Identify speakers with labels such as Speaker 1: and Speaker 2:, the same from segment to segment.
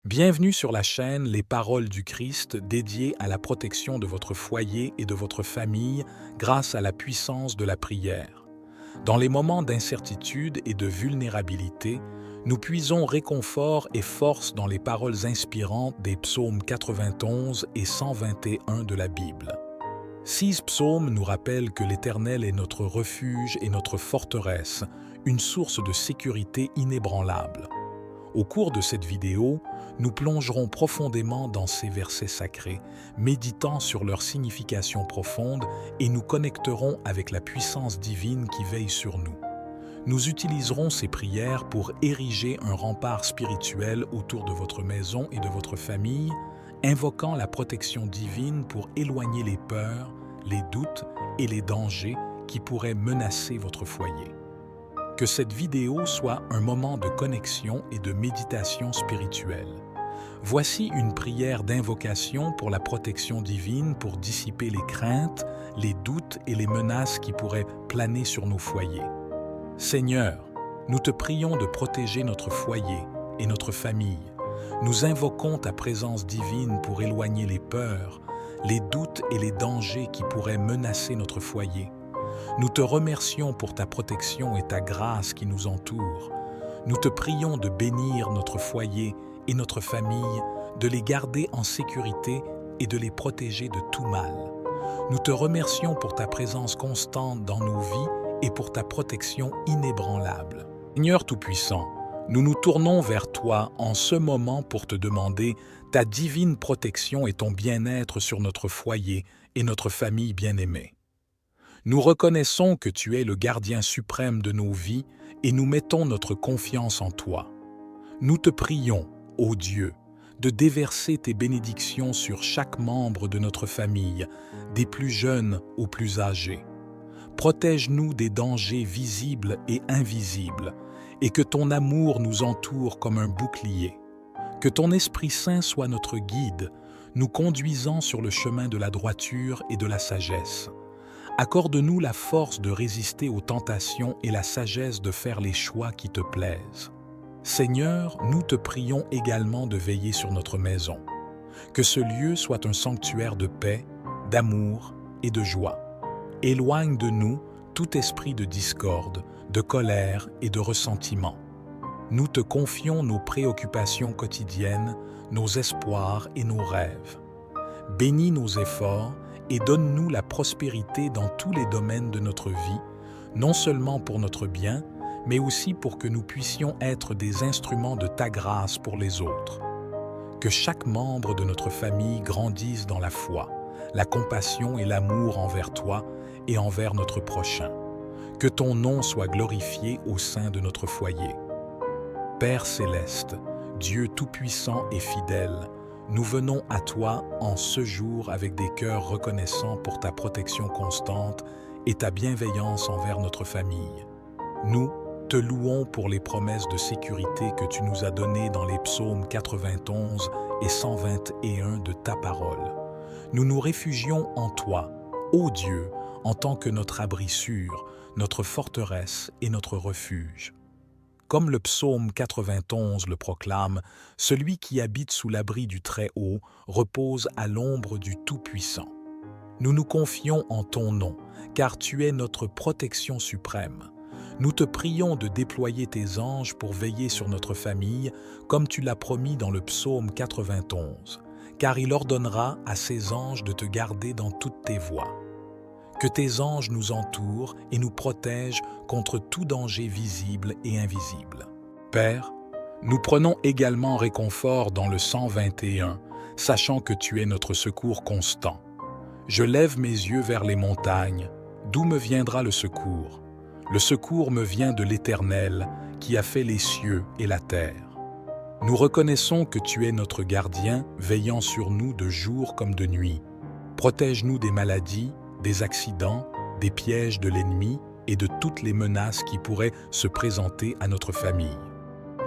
Speaker 1: Bienvenue sur la chaîne Les Paroles du Christ dédiée à la protection de votre foyer et de votre famille grâce à la puissance de la prière. Dans les moments d'incertitude et de vulnérabilité, nous puisons réconfort et force dans les paroles inspirantes des psaumes 91 et 121 de la Bible. 6 psaumes nous rappellent que l'Éternel est notre refuge et notre forteresse, une source de sécurité inébranlable. Au cours de cette vidéo, nous plongerons profondément dans ces versets sacrés, méditant sur leur signification profonde et nous connecterons avec la puissance divine qui veille sur nous. Nous utiliserons ces prières pour ériger un rempart spirituel autour de votre maison et de votre famille, invoquant la protection divine pour éloigner les peurs, les doutes et les dangers qui pourraient menacer votre foyer. Que cette vidéo soit un moment de connexion et de méditation spirituelle. Voici une prière d'invocation pour la protection divine pour dissiper les craintes, les doutes et les menaces qui pourraient planer sur nos foyers. Seigneur, nous te prions de protéger notre foyer et notre famille. Nous invoquons ta présence divine pour éloigner les peurs, les doutes et les dangers qui pourraient menacer notre foyer. Nous te remercions pour ta protection et ta grâce qui nous entourent. Nous te prions de bénir notre foyer et notre famille, de les garder en sécurité et de les protéger de tout mal. Nous te remercions pour ta présence constante dans nos vies et pour ta protection inébranlable. Seigneur Tout-Puissant, nous nous tournons vers toi en ce moment pour te demander ta divine protection et ton bien-être sur notre foyer et notre famille bien-aimée. Nous reconnaissons que tu es le gardien suprême de nos vies et nous mettons notre confiance en toi. Nous te prions, ô Dieu, de déverser tes bénédictions sur chaque membre de notre famille, des plus jeunes aux plus âgés. Protège-nous des dangers visibles et invisibles, et que ton amour nous entoure comme un bouclier. Que ton Esprit Saint soit notre guide, nous conduisant sur le chemin de la droiture et de la sagesse. Accorde-nous la force de résister aux tentations et la sagesse de faire les choix qui te plaisent. Seigneur, nous te prions également de veiller sur notre maison. Que ce lieu soit un sanctuaire de paix, d'amour et de joie. Éloigne de nous tout esprit de discorde, de colère et de ressentiment. Nous te confions nos préoccupations quotidiennes, nos espoirs et nos rêves. Bénis nos efforts et donne-nous la prospérité dans tous les domaines de notre vie, non seulement pour notre bien, mais aussi pour que nous puissions être des instruments de ta grâce pour les autres. Que chaque membre de notre famille grandisse dans la foi, la compassion et l'amour envers toi et envers notre prochain. Que ton nom soit glorifié au sein de notre foyer. Père céleste, Dieu tout-puissant et fidèle, nous venons à toi en ce jour avec des cœurs reconnaissants pour ta protection constante et ta bienveillance envers notre famille. Nous te louons pour les promesses de sécurité que tu nous as données dans les psaumes 91 et 121 de ta parole. Nous nous réfugions en toi, ô Dieu, en tant que notre abri sûr, notre forteresse et notre refuge. Comme le psaume 91 le proclame, celui qui habite sous l'abri du Très-Haut repose à l'ombre du Tout-Puissant. Nous nous confions en ton nom, car tu es notre protection suprême. Nous te prions de déployer tes anges pour veiller sur notre famille, comme tu l'as promis dans le psaume 91, car il ordonnera à ses anges de te garder dans toutes tes voies. Que tes anges nous entourent et nous protègent contre tout danger visible et invisible. Père, nous prenons également réconfort dans le 121, sachant que tu es notre secours constant. Je lève mes yeux vers les montagnes. D'où me viendra le secours? Le secours me vient de l'Éternel, qui a fait les cieux et la terre. Nous reconnaissons que tu es notre gardien, veillant sur nous de jour comme de nuit. Protège-nous des maladies, des accidents, des pièges de l'ennemi et de toutes les menaces qui pourraient se présenter à notre famille.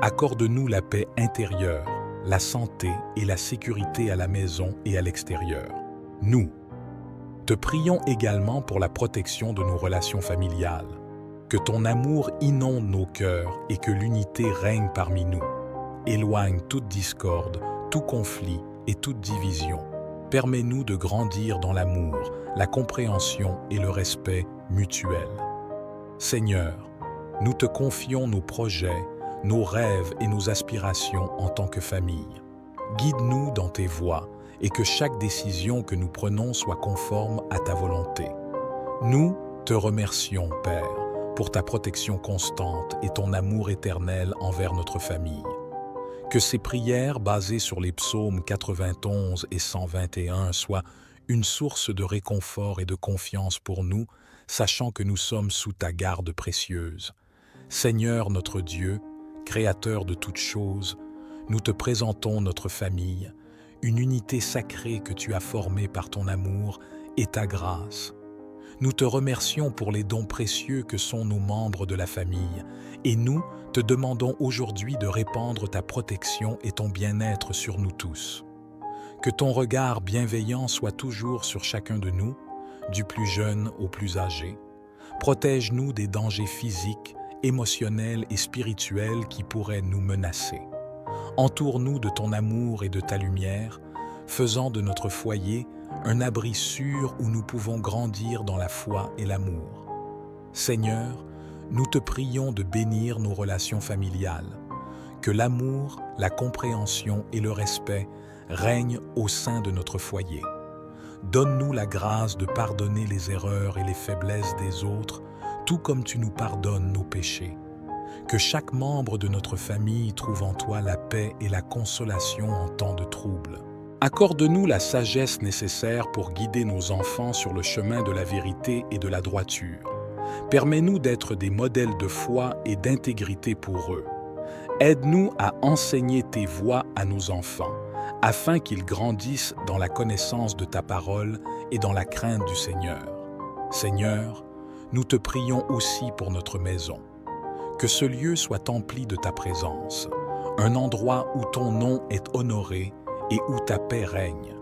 Speaker 1: Accorde-nous la paix intérieure, la santé et la sécurité à la maison et à l'extérieur. Nous te prions également pour la protection de nos relations familiales. Que ton amour inonde nos cœurs et que l'unité règne parmi nous. Éloigne toute discorde, tout conflit et toute division. Permets-nous de grandir dans l'amour, la compréhension et le respect mutuel. Seigneur, nous te confions nos projets, nos rêves et nos aspirations en tant que famille. Guide-nous dans tes voies et que chaque décision que nous prenons soit conforme à ta volonté. Nous te remercions, Père, pour ta protection constante et ton amour éternel envers notre famille. Que ces prières basées sur les psaumes 91 et 121 soient une source de réconfort et de confiance pour nous, sachant que nous sommes sous ta garde précieuse. Seigneur notre Dieu, Créateur de toutes choses, nous te présentons notre famille, une unité sacrée que tu as formée par ton amour et ta grâce. Nous te remercions pour les dons précieux que sont nos membres de la famille, et nous te demandons aujourd'hui de répandre ta protection et ton bien-être sur nous tous. Que ton regard bienveillant soit toujours sur chacun de nous, du plus jeune au plus âgé. Protège-nous des dangers physiques, émotionnels et spirituels qui pourraient nous menacer. Entoure-nous de ton amour et de ta lumière, faisant de notre foyer un abri sûr où nous pouvons grandir dans la foi et l'amour. Seigneur, nous te prions de bénir nos relations familiales, que l'amour, la compréhension et le respect règnent au sein de notre foyer. Donne-nous la grâce de pardonner les erreurs et les faiblesses des autres, tout comme tu nous pardonnes nos péchés. Que chaque membre de notre famille trouve en toi la paix et la consolation en temps de trouble. Accorde-nous la sagesse nécessaire pour guider nos enfants sur le chemin de la vérité et de la droiture. Permets-nous d'être des modèles de foi et d'intégrité pour eux. Aide-nous à enseigner tes voies à nos enfants, afin qu'ils grandissent dans la connaissance de ta parole et dans la crainte du Seigneur. Seigneur, nous te prions aussi pour notre maison. Que ce lieu soit empli de ta présence, un endroit où ton nom est honoré et où ta paix règne.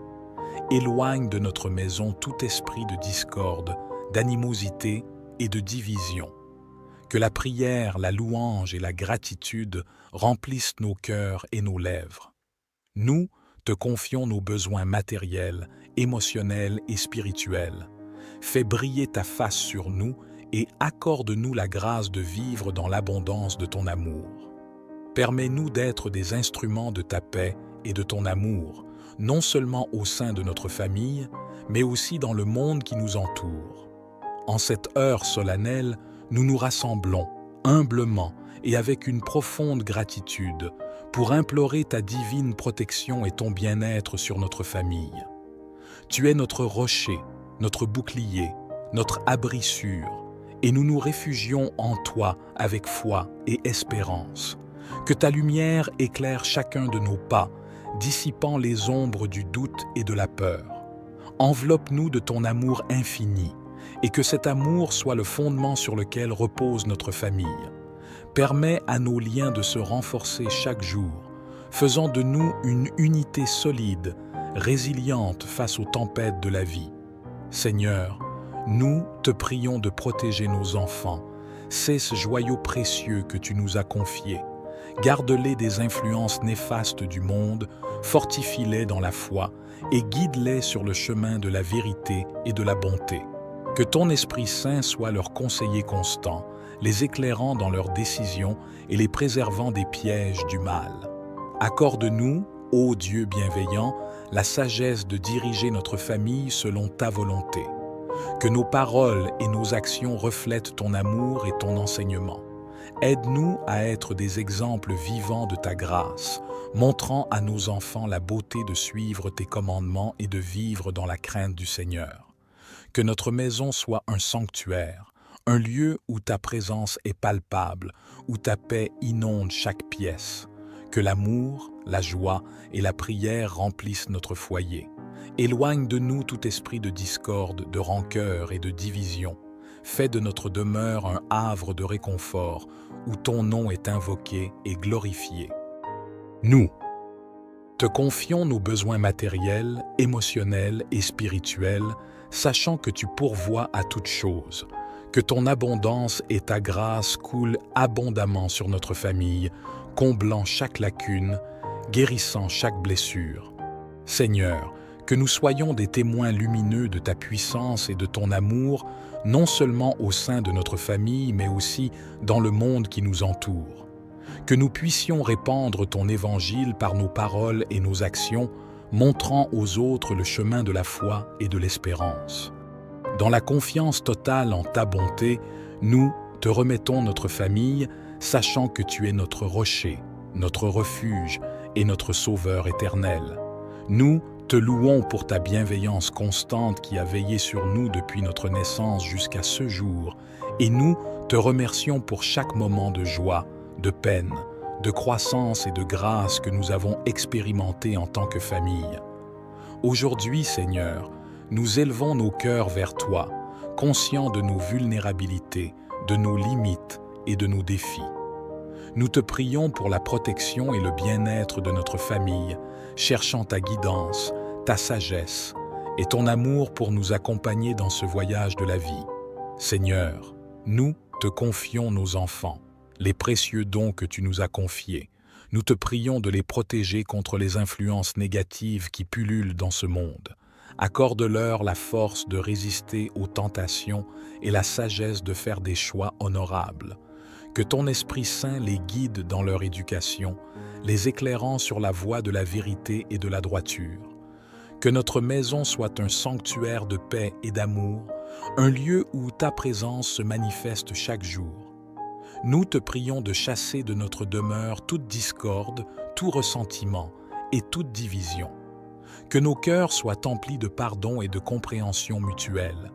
Speaker 1: Éloigne de notre maison tout esprit de discorde, d'animosité et de division. Que la prière, la louange et la gratitude remplissent nos cœurs et nos lèvres. Nous te confions nos besoins matériels, émotionnels et spirituels. Fais briller ta face sur nous et accorde-nous la grâce de vivre dans l'abondance de ton amour. Permets-nous d'être des instruments de ta paix et de ton amour, non seulement au sein de notre famille, mais aussi dans le monde qui nous entoure. En cette heure solennelle, nous nous rassemblons, humblement et avec une profonde gratitude, pour implorer ta divine protection et ton bien-être sur notre famille. Tu es notre rocher, notre bouclier, notre abri sûr, et nous nous réfugions en toi avec foi et espérance. Que ta lumière éclaire chacun de nos pas, dissipant les ombres du doute et de la peur. Enveloppe-nous de ton amour infini, et que cet amour soit le fondement sur lequel repose notre famille. Permets à nos liens de se renforcer chaque jour, faisant de nous une unité solide, résiliente face aux tempêtes de la vie. Seigneur, nous te prions de protéger nos enfants, ces joyaux précieux que tu nous as confiés. Garde-les des influences néfastes du monde, fortifie-les dans la foi et guide-les sur le chemin de la vérité et de la bonté. Que ton Esprit Saint soit leur conseiller constant, les éclairant dans leurs décisions et les préservant des pièges du mal. Accorde-nous, ô Dieu bienveillant, la sagesse de diriger notre famille selon ta volonté. Que nos paroles et nos actions reflètent ton amour et ton enseignement. Aide-nous à être des exemples vivants de ta grâce, montrant à nos enfants la beauté de suivre tes commandements et de vivre dans la crainte du Seigneur. Que notre maison soit un sanctuaire, un lieu où ta présence est palpable, où ta paix inonde chaque pièce. Que l'amour, la joie et la prière remplissent notre foyer. Éloigne de nous tout esprit de discorde, de rancœur et de division. Fais de notre demeure un havre de réconfort, où ton nom est invoqué et glorifié. Nous te confions nos besoins matériels, émotionnels et spirituels, sachant que tu pourvois à toutes choses. Que ton abondance et ta grâce coulent abondamment sur notre famille, comblant chaque lacune, guérissant chaque blessure. Seigneur, que nous soyons des témoins lumineux de ta puissance et de ton amour, non seulement au sein de notre famille, mais aussi dans le monde qui nous entoure. Que nous puissions répandre ton évangile par nos paroles et nos actions, montrant aux autres le chemin de la foi et de l'espérance. Dans la confiance totale en ta bonté, nous te remettons notre famille, sachant que tu es notre rocher, notre refuge et notre sauveur éternel. Nous te louons pour ta bienveillance constante qui a veillé sur nous depuis notre naissance jusqu'à ce jour, et nous te remercions pour chaque moment de joie, de peine, de croissance et de grâce que nous avons expérimenté en tant que famille. Aujourd'hui, Seigneur, nous élevons nos cœurs vers toi, conscients de nos vulnérabilités, de nos limites et de nos défis. Nous te prions pour la protection et le bien-être de notre famille, cherchant ta guidance, ta sagesse et ton amour pour nous accompagner dans ce voyage de la vie. Seigneur, nous te confions nos enfants, les précieux dons que tu nous as confiés. Nous te prions de les protéger contre les influences négatives qui pullulent dans ce monde. Accorde-leur la force de résister aux tentations et la sagesse de faire des choix honorables. Que ton Esprit Saint les guide dans leur éducation, les éclairant sur la voie de la vérité et de la droiture. Que notre maison soit un sanctuaire de paix et d'amour, un lieu où ta présence se manifeste chaque jour. Nous te prions de chasser de notre demeure toute discorde, tout ressentiment et toute division. Que nos cœurs soient emplis de pardon et de compréhension mutuelle.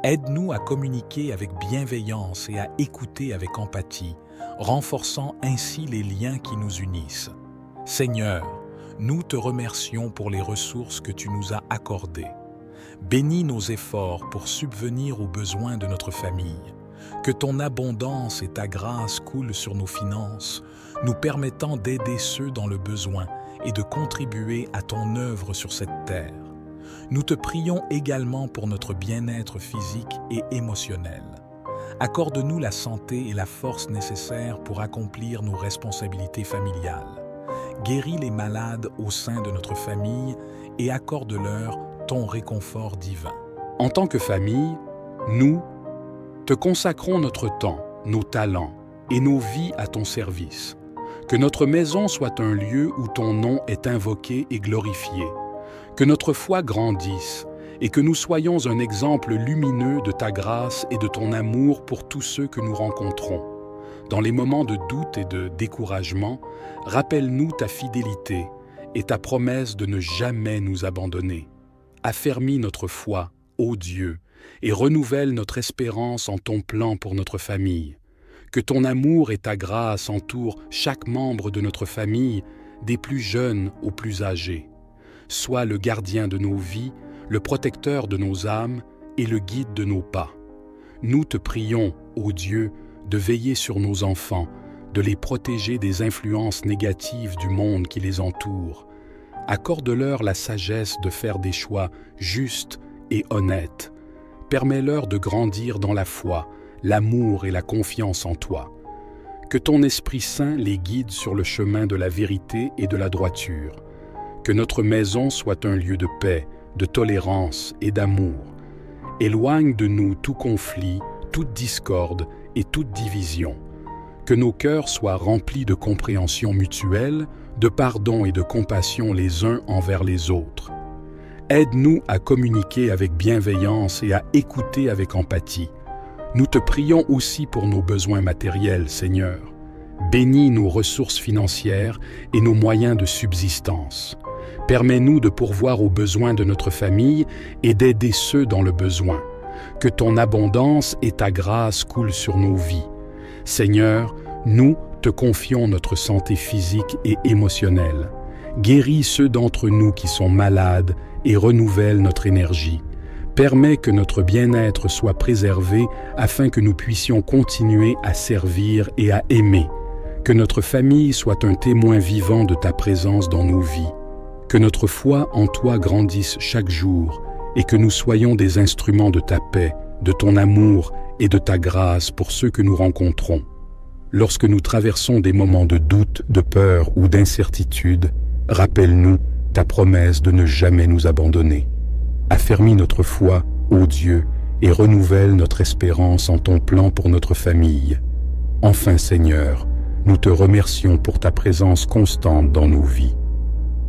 Speaker 1: Aide-nous à communiquer avec bienveillance et à écouter avec empathie, renforçant ainsi les liens qui nous unissent. Seigneur, nous te remercions pour les ressources que tu nous as accordées. Bénis nos efforts pour subvenir aux besoins de notre famille. Que ton abondance et ta grâce coulent sur nos finances, nous permettant d'aider ceux dans le besoin et de contribuer à ton œuvre sur cette terre. Nous te prions également pour notre bien-être physique et émotionnel. Accorde-nous la santé et la force nécessaires pour accomplir nos responsabilités familiales. Guéris les malades au sein de notre famille et accorde-leur ton réconfort divin. En tant que famille, nous te consacrons notre temps, nos talents et nos vies à ton service. Que notre maison soit un lieu où ton nom est invoqué et glorifié. Que notre foi grandisse et que nous soyons un exemple lumineux de ta grâce et de ton amour pour tous ceux que nous rencontrons. Dans les moments de doute et de découragement, rappelle-nous ta fidélité et ta promesse de ne jamais nous abandonner. Affermis notre foi, ô Dieu, et renouvelle notre espérance en ton plan pour notre famille. Que ton amour et ta grâce entourent chaque membre de notre famille, des plus jeunes aux plus âgés. Sois le gardien de nos vies, le protecteur de nos âmes et le guide de nos pas. Nous te prions, ô Dieu, de veiller sur nos enfants, de les protéger des influences négatives du monde qui les entoure. Accorde-leur la sagesse de faire des choix justes et honnêtes. Permets-leur de grandir dans la foi, l'amour et la confiance en toi. Que ton Esprit Saint les guide sur le chemin de la vérité et de la droiture. Que notre maison soit un lieu de paix, de tolérance et d'amour. Éloigne de nous tout conflit, toute discorde et toute division. Que nos cœurs soient remplis de compréhension mutuelle, de pardon et de compassion les uns envers les autres. Aide-nous à communiquer avec bienveillance et à écouter avec empathie. Nous te prions aussi pour nos besoins matériels, Seigneur. Bénis nos ressources financières et nos moyens de subsistance. Permets-nous de pourvoir aux besoins de notre famille et d'aider ceux dans le besoin. Que ton abondance et ta grâce coulent sur nos vies. Seigneur, nous te confions notre santé physique et émotionnelle. Guéris ceux d'entre nous qui sont malades et renouvelle notre énergie. Permets que notre bien-être soit préservé afin que nous puissions continuer à servir et à aimer. Que notre famille soit un témoin vivant de ta présence dans nos vies. Que notre foi en toi grandisse chaque jour et que nous soyons des instruments de ta paix, de ton amour et de ta grâce pour ceux que nous rencontrons.
Speaker 2: Lorsque nous traversons des moments de doute, de peur ou d'incertitude, rappelle-nous ta promesse de ne jamais nous abandonner. Affermis notre foi, ô Dieu, et renouvelle notre espérance en ton plan pour notre famille. Enfin, Seigneur, nous te remercions pour ta présence constante dans nos vies.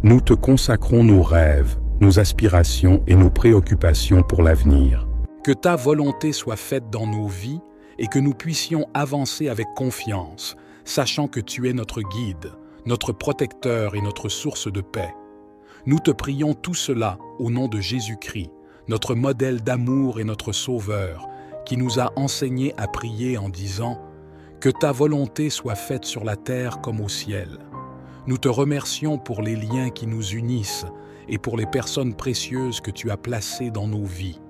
Speaker 2: Nous te consacrons nos rêves, nos aspirations et nos préoccupations pour l'avenir.
Speaker 1: Que ta volonté soit faite dans nos vies et que nous puissions avancer avec confiance, sachant que tu es notre guide, notre protecteur et notre source de paix. Nous te prions tout cela au nom de Jésus-Christ, notre modèle d'amour et notre Sauveur, qui nous a enseigné à prier en disant « Que ta volonté soit faite sur la terre comme au ciel ». Nous te remercions pour les liens qui nous unissent et pour les personnes précieuses que tu as placées dans nos vies.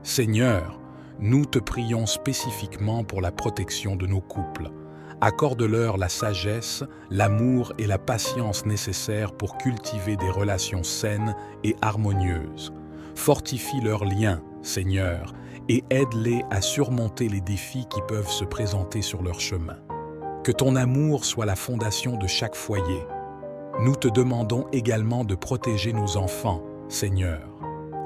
Speaker 1: Seigneur, nous te prions spécifiquement pour la protection de nos couples. Accorde-leur la sagesse, l'amour et la patience nécessaires pour cultiver des relations saines et harmonieuses. Fortifie leurs liens, Seigneur, et aide-les à surmonter les défis qui peuvent se présenter sur leur chemin. Que ton amour soit la fondation de chaque foyer. Nous te demandons également de protéger nos enfants, Seigneur.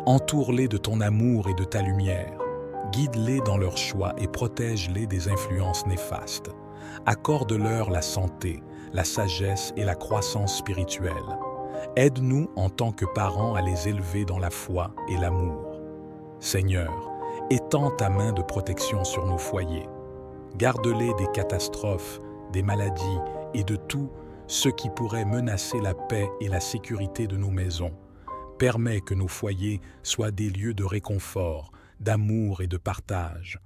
Speaker 1: Entoure-les de ton amour et de ta lumière. Guide-les dans leurs choix et protège-les des influences néfastes. Accorde-leur la santé, la sagesse et la croissance spirituelle. Aide-nous en tant que parents à les élever dans la foi et l'amour. Seigneur, étends ta main de protection sur nos foyers. Garde-les des catastrophes, des maladies et de tout ce qui pourrait menacer la paix et la sécurité de nos maisons. Permets que nos foyers soient des lieux de réconfort, d'amour et de partage.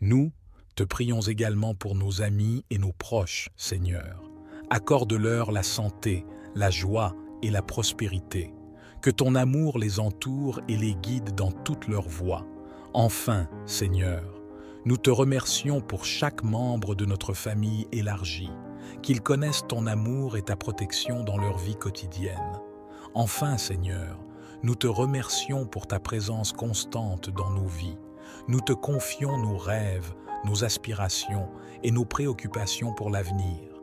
Speaker 1: Nous te prions également pour nos amis et nos proches, Seigneur. Accorde-leur la santé, la joie et la prospérité. Que ton amour les entoure et les guide dans toutes leurs voies. Enfin, Seigneur, nous te remercions pour chaque membre de notre famille élargie, qu'ils connaissent ton amour et ta protection dans leur vie quotidienne. Enfin, Seigneur, nous te remercions pour ta présence constante dans nos vies. Nous te confions nos rêves, nos aspirations et nos préoccupations pour l'avenir.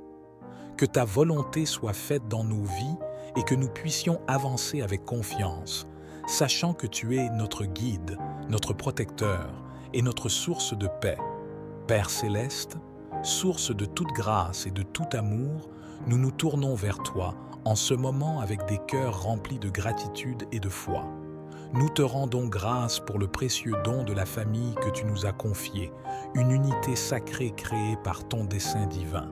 Speaker 1: Que ta volonté soit faite dans nos vies et que nous puissions avancer avec confiance, sachant que tu es notre guide, notre protecteur et notre source de paix. Père céleste, source de toute grâce et de tout amour, nous nous tournons vers toi en ce moment avec des cœurs remplis de gratitude et de foi. Nous te rendons grâce pour le précieux don de la famille que tu nous as confiée, une unité sacrée créée par ton dessein divin.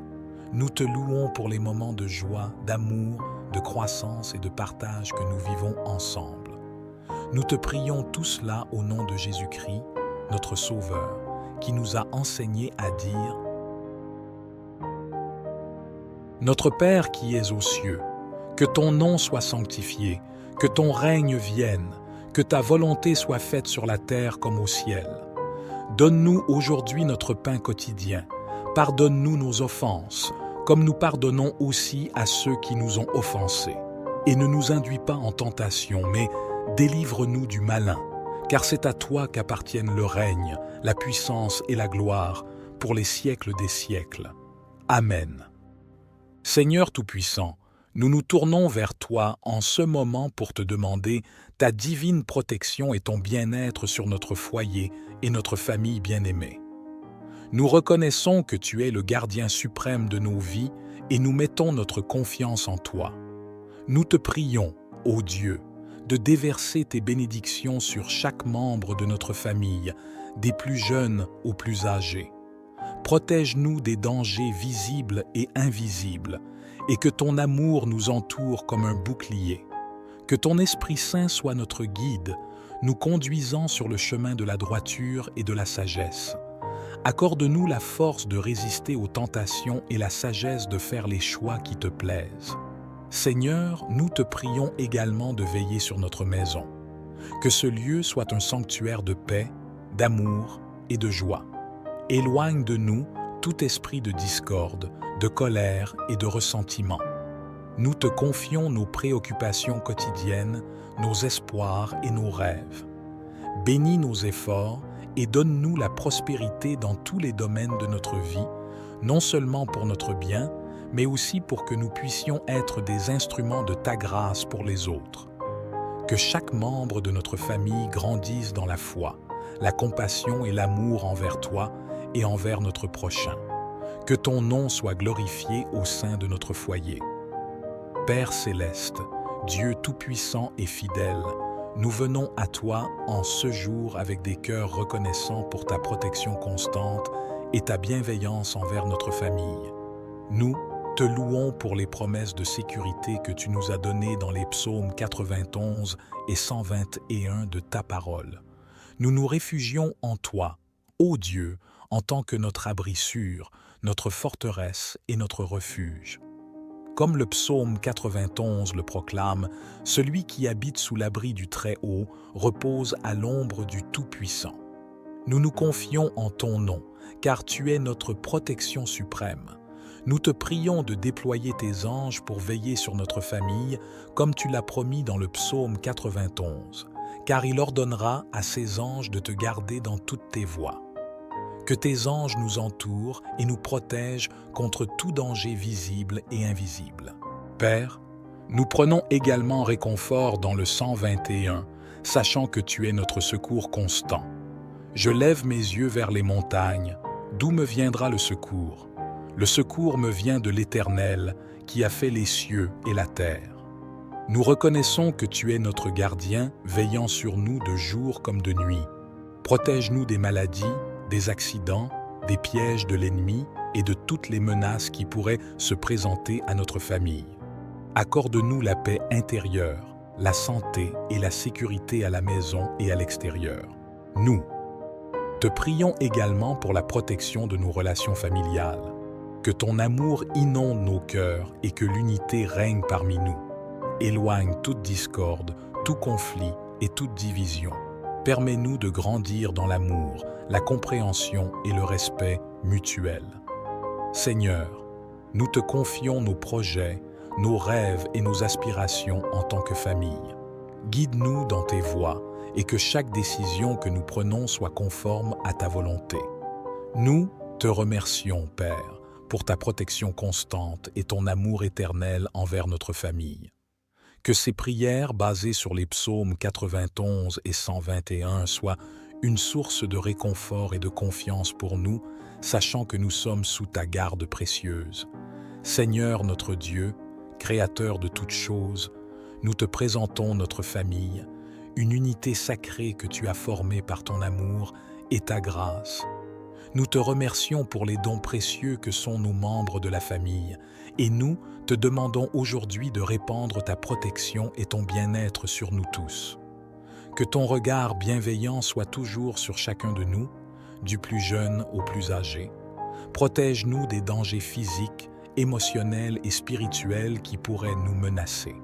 Speaker 1: Nous te louons pour les moments de joie, d'amour, de croissance et de partage que nous vivons ensemble. Nous te prions tout cela au nom de Jésus-Christ, notre Sauveur, qui nous a enseigné à dire « Notre Père qui es aux cieux, que ton nom soit sanctifié, que ton règne vienne, que ta volonté soit faite sur la terre comme au ciel. Donne-nous aujourd'hui notre pain quotidien. Pardonne-nous nos offenses, comme nous pardonnons aussi à ceux qui nous ont offensés. Et ne nous induis pas en tentation, mais délivre-nous du malin, car c'est à toi qu'appartiennent le règne, la puissance et la gloire, pour les siècles des siècles. Amen. Seigneur Tout-Puissant, nous nous tournons vers toi en ce moment pour te demander ta divine protection et ton bien-être sur notre foyer et notre famille bien-aimée. Nous reconnaissons que tu es le gardien suprême de nos vies et nous mettons notre confiance en toi. Nous te prions, ô Dieu, de déverser tes bénédictions sur chaque membre de notre famille, des plus jeunes aux plus âgés. Protège-nous des dangers visibles et invisibles, et que ton amour nous entoure comme un bouclier. Que ton Esprit Saint soit notre guide, nous conduisant sur le chemin de la droiture et de la sagesse. Accorde-nous la force de résister aux tentations et la sagesse de faire les choix qui te plaisent. Seigneur, nous te prions également de veiller sur notre maison. Que ce lieu soit un sanctuaire de paix, d'amour et de joie. Éloigne de nous tout esprit de discorde, de colère et de ressentiment. Nous te confions nos préoccupations quotidiennes, nos espoirs et nos rêves. Bénis nos efforts et donne-nous la prospérité dans tous les domaines de notre vie, non seulement pour notre bien, mais aussi pour que nous puissions être des instruments de ta grâce pour les autres. Que chaque membre de notre famille grandisse dans la foi, la compassion et l'amour envers toi et envers notre prochain. Que ton nom soit glorifié au sein de notre foyer. Père céleste, Dieu tout-puissant et fidèle, nous venons à toi en ce jour avec des cœurs reconnaissants pour ta protection constante et ta bienveillance envers notre famille. Nous te louons pour les promesses de sécurité que tu nous as données dans les psaumes 91 et 121 de ta parole. Nous nous réfugions en toi, ô Dieu, en tant que notre abri sûr, notre forteresse et notre refuge. Comme le psaume 91 le proclame, celui qui habite sous l'abri du Très-Haut repose à l'ombre du Tout-Puissant. Nous nous confions en ton nom, car tu es notre protection suprême. Nous te prions de déployer tes anges pour veiller sur notre famille, comme tu l'as promis dans le psaume 91, car il ordonnera à ses anges de te garder dans toutes tes voies. Que tes anges nous entourent et nous protègent contre tout danger visible et invisible. Père, nous prenons également réconfort dans le 121, sachant que tu es notre secours constant. Je lève mes yeux vers les montagnes, d'où me viendra le secours? Le secours me vient de l'Éternel, qui a fait les cieux et la terre. Nous reconnaissons que tu es notre gardien, veillant sur nous de jour comme de nuit. Protège-nous des maladies, des accidents, des pièges de l'ennemi et de toutes les menaces qui pourraient se présenter à notre famille. Accorde-nous la paix intérieure, la santé et la sécurité à la maison et à l'extérieur. Nous te prions également pour la protection de nos relations familiales. Que ton amour inonde nos cœurs et que l'unité règne parmi nous. Éloigne toute discorde, tout conflit et toute division. Permets-nous de grandir dans l'amour, la compréhension et le respect mutuel. Seigneur, nous te confions nos projets, nos rêves et nos aspirations en tant que famille. Guide-nous dans tes voies et que chaque décision que nous prenons soit conforme à ta volonté. Nous te remercions, Père, pour ta protection constante et ton amour éternel envers notre famille. Que ces prières basées sur les psaumes 91 et 121 soient une source de réconfort et de confiance pour nous, sachant que nous sommes sous ta garde précieuse. Seigneur notre Dieu, Créateur de toutes choses, nous te présentons notre famille, une unité sacrée que tu as formée par ton amour et ta grâce. Nous te remercions pour les dons précieux que sont nos membres de la famille, et nous te demandons aujourd'hui de répandre ta protection et ton bien-être sur nous tous. Que ton regard bienveillant soit toujours sur chacun de nous, du plus jeune au plus âgé. Protège-nous des dangers physiques, émotionnels et spirituels qui pourraient nous menacer.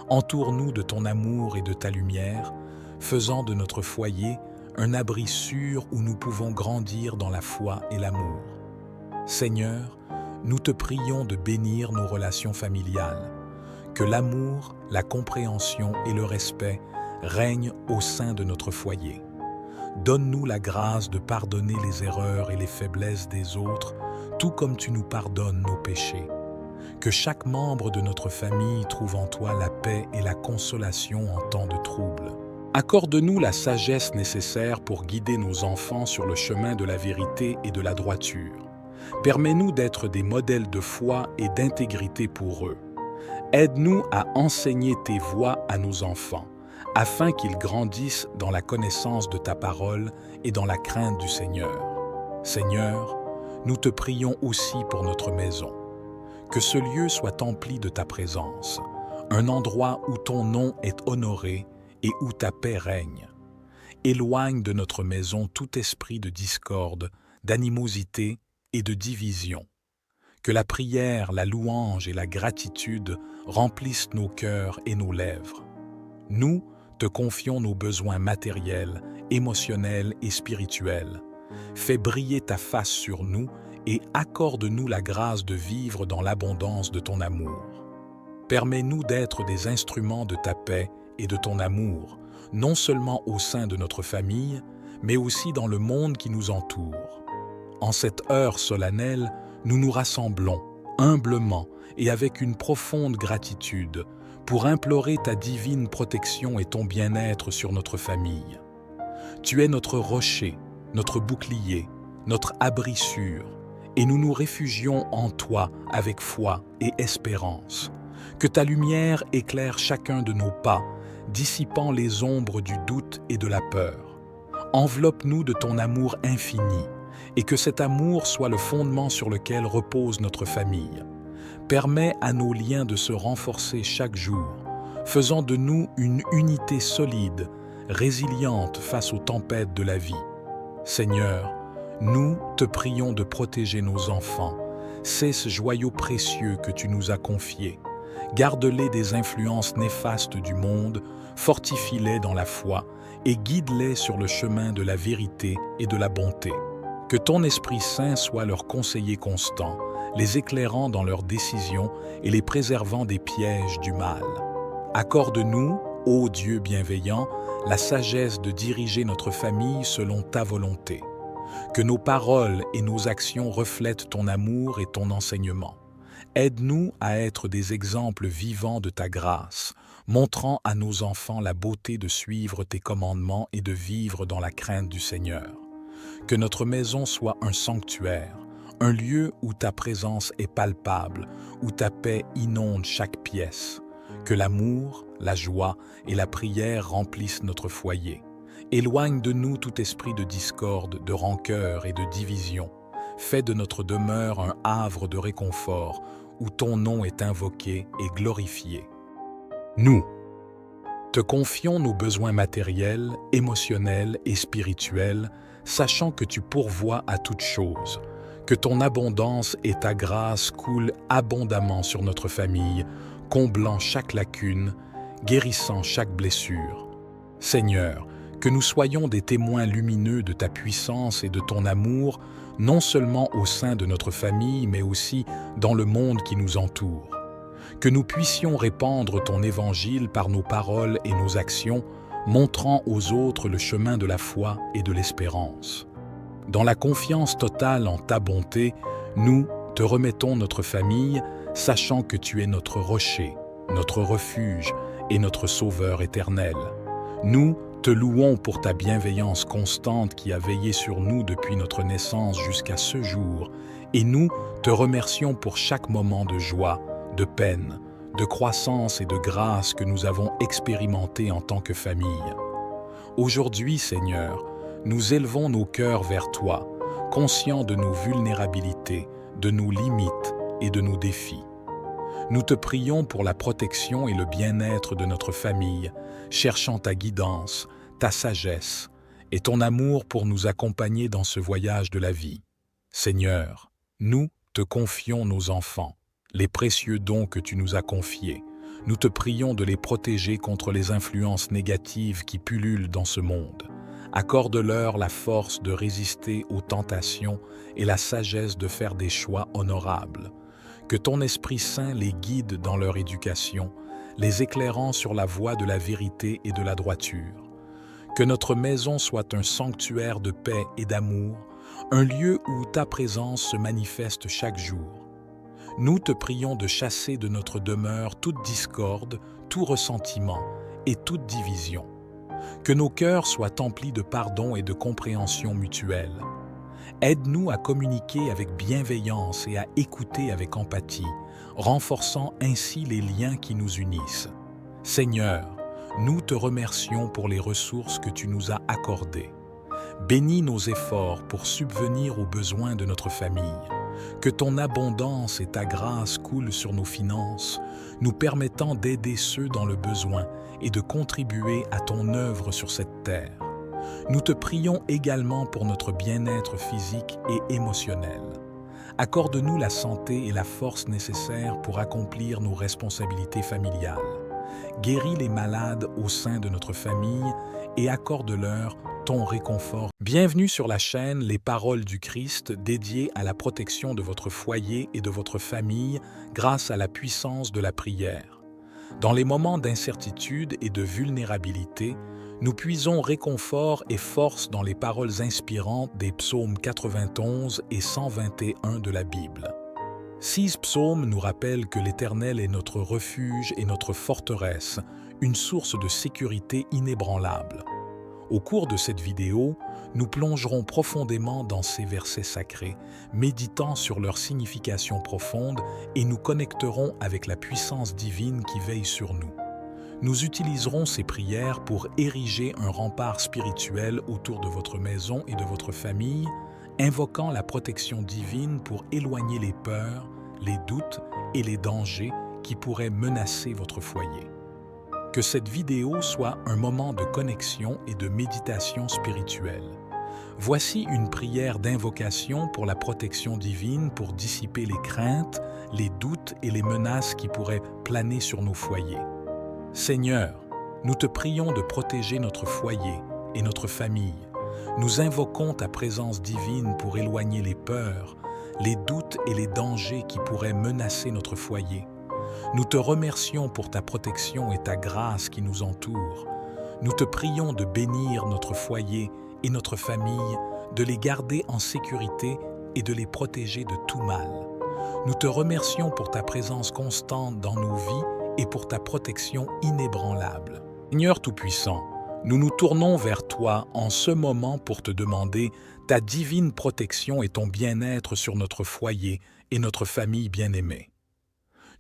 Speaker 1: Entoure-nous de ton amour et de ta lumière, faisant de notre foyer un abri sûr où nous pouvons grandir dans la foi et l'amour. Seigneur, nous te prions de bénir nos relations familiales, que l'amour, la compréhension et le respect règnent au sein de notre foyer. Donne-nous la grâce de pardonner les erreurs et les faiblesses des autres, tout comme tu nous pardonnes nos péchés. Que chaque membre de notre famille trouve en toi la paix et la consolation en temps de trouble. Accorde-nous la sagesse nécessaire pour guider nos enfants sur le chemin de la vérité et de la droiture. Permets-nous d'être des modèles de foi et d'intégrité pour eux. Aide-nous à enseigner tes voies à nos enfants, afin qu'ils grandissent dans la connaissance de ta parole et dans la crainte du Seigneur. Seigneur, nous te prions aussi pour notre maison. Que ce lieu soit empli de ta présence, un endroit où ton nom est honoré et où ta paix règne. Éloigne de notre maison tout esprit de discorde, d'animosité et de division. Que la prière, la louange et la gratitude remplissent nos cœurs et nos lèvres. Nous te confions nos besoins matériels, émotionnels et spirituels. Fais briller ta face sur nous et accorde-nous la grâce de vivre dans l'abondance de ton amour. Permets-nous d'être des instruments de ta paix et de ton amour, non seulement au sein de notre famille, mais aussi dans le monde qui nous entoure. En cette heure solennelle, nous nous rassemblons, humblement et avec une profonde gratitude, pour implorer ta divine protection et ton bien-être sur notre famille. Tu es notre rocher, notre bouclier, notre abri sûr, et nous nous réfugions en toi avec foi et espérance. Que ta lumière éclaire chacun de nos pas, dissipant les ombres du doute et de la peur. Enveloppe-nous de ton amour infini, et que cet amour soit le fondement sur lequel repose notre famille. Permets à nos liens de se renforcer chaque jour, faisant de nous une unité solide, résiliente face aux tempêtes de la vie. Seigneur, nous te prions de protéger nos enfants. C'est ce joyau précieux que tu nous as confié. Garde-les des influences néfastes du monde, fortifie-les dans la foi et guide-les sur le chemin de la vérité et de la bonté. Que ton Esprit Saint soit leur conseiller constant, les éclairant dans leurs décisions et les préservant des pièges du mal. Accorde-nous, ô Dieu bienveillant, la sagesse de diriger notre famille selon ta volonté. Que nos paroles et nos actions reflètent ton amour et ton enseignement. Aide-nous à être des exemples vivants de ta grâce, montrant à nos enfants la beauté de suivre tes commandements et de vivre dans la crainte du Seigneur. Que notre maison soit un sanctuaire, un lieu où ta présence est palpable, où ta paix inonde chaque pièce. Que l'amour, la joie et la prière remplissent notre foyer. Éloigne de nous tout esprit de discorde, de rancœur et de division. Fais de notre demeure un havre de réconfort, où ton nom est invoqué et glorifié. Nous te confions nos besoins matériels, émotionnels et spirituels, sachant que tu pourvois à toutes choses. Que ton abondance et ta grâce coulent abondamment sur notre famille, comblant chaque lacune, guérissant chaque blessure. Seigneur, que nous soyons des témoins lumineux de ta puissance et de ton amour, non seulement au sein de notre famille, mais aussi dans le monde qui nous entoure. Que nous puissions répandre ton évangile par nos paroles et nos actions, montrant aux autres le chemin de la foi et de l'espérance. Dans la confiance totale en ta bonté, nous te remettons notre famille, sachant que tu es notre rocher, notre refuge et notre sauveur éternel. Nous te louons pour ta bienveillance constante qui a veillé sur nous depuis notre naissance jusqu'à ce jour, et nous te remercions pour chaque moment de joie, de peine, de croissance et de grâce que nous avons expérimenté en tant que famille. Aujourd'hui, Seigneur, nous élevons nos cœurs vers toi, conscients de nos vulnérabilités, de nos limites et de nos défis. Nous te prions pour la protection et le bien-être de notre famille, cherchant ta guidance, ta sagesse et ton amour pour nous accompagner dans ce voyage de la vie. Seigneur, nous te confions nos enfants, les précieux dons que tu nous as confiés. Nous te prions de les protéger contre les influences négatives qui pullulent dans ce monde. Accorde-leur la force de résister aux tentations et la sagesse de faire des choix honorables. Que ton Esprit Saint les guide dans leur éducation, les éclairant sur la voie de la vérité et de la droiture. Que notre maison soit un sanctuaire de paix et d'amour, un lieu où ta présence se manifeste chaque jour. Nous te prions de chasser de notre demeure toute discorde, tout ressentiment et toute division. Que nos cœurs soient emplis de pardon et de compréhension mutuelle. Aide-nous à communiquer avec bienveillance et à écouter avec empathie, renforçant ainsi les liens qui nous unissent. Seigneur, nous te remercions pour les ressources que tu nous as accordées. Bénis nos efforts pour subvenir aux besoins de notre famille. Que ton abondance et ta grâce coulent sur nos finances, nous permettant d'aider ceux dans le besoin et de contribuer à ton œuvre sur cette terre. Nous te prions également pour notre bien-être physique et émotionnel. Accorde-nous la santé et la force nécessaires pour accomplir nos responsabilités familiales. Guéris les malades au sein de notre famille et accorde-leur ton réconfort. Bienvenue sur la chaîne Les Paroles du Christ, dédiée à la protection de votre foyer et de votre famille grâce à la puissance de la prière. Dans les moments d'incertitude et de vulnérabilité, Nous puisons réconfort et force dans les paroles inspirantes des psaumes 91 et 121 de la Bible. 6 psaumes nous rappellent que l'Éternel est notre refuge et notre forteresse, une source de sécurité inébranlable. Au cours de cette vidéo, nous plongerons profondément dans ces versets sacrés, méditant sur leur signification profonde et nous connecterons avec la puissance divine qui veille sur nous. Nous utiliserons ces prières pour ériger un rempart spirituel autour de votre maison et de votre famille, invoquant la protection divine pour éloigner les peurs, les doutes et les dangers qui pourraient menacer votre foyer. Que cette vidéo soit un moment de connexion et de méditation spirituelle. Voici une prière d'invocation pour la protection divine pour dissiper les craintes, les doutes et les menaces qui pourraient planer sur nos foyers. Seigneur, nous te prions de protéger notre foyer et notre famille. Nous invoquons ta présence divine pour éloigner les peurs, les doutes et les dangers qui pourraient menacer notre foyer. Nous te remercions pour ta protection et ta grâce qui nous entourent. Nous te prions de bénir notre foyer et notre famille, de les garder en sécurité et de les protéger de tout mal. Nous te remercions pour ta présence constante dans nos vies et pour ta protection inébranlable. Seigneur Tout-Puissant, nous nous tournons vers toi en ce moment pour te demander ta divine protection et ton bien-être sur notre foyer et notre famille bien-aimée.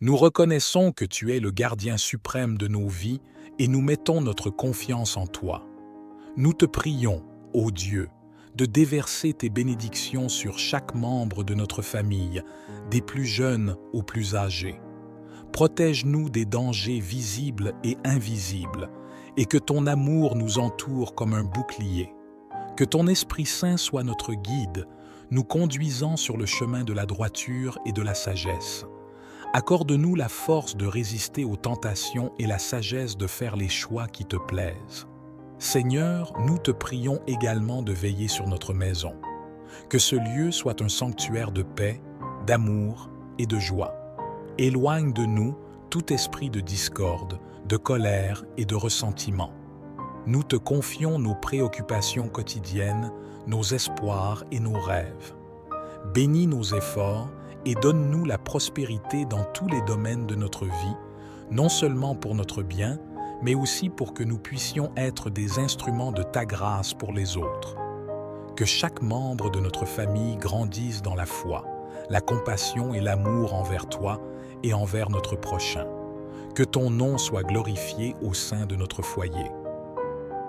Speaker 1: Nous reconnaissons que tu es le gardien suprême de nos vies et nous mettons notre confiance en toi. Nous te prions, ô Dieu, de déverser tes bénédictions sur chaque membre de notre famille, des plus jeunes aux plus âgés. Protège-nous des dangers visibles et invisibles, et que ton amour nous entoure comme un bouclier. Que ton Esprit Saint soit notre guide, nous conduisant sur le chemin de la droiture et de la sagesse. Accorde-nous la force de résister aux tentations et la sagesse de faire les choix qui te plaisent. Seigneur, nous te prions également de veiller sur notre maison. Que ce lieu soit un sanctuaire de paix, d'amour et de joie. Éloigne de nous tout esprit de discorde, de colère et de ressentiment. Nous te confions nos préoccupations quotidiennes, nos espoirs et nos rêves. Bénis nos efforts et donne-nous la prospérité dans tous les domaines de notre vie, non seulement pour notre bien, mais aussi pour que nous puissions être des instruments de ta grâce pour les autres. Que chaque membre de notre famille grandisse dans la foi, la compassion et l'amour envers toi et envers notre prochain. Que ton nom soit glorifié au sein de notre foyer.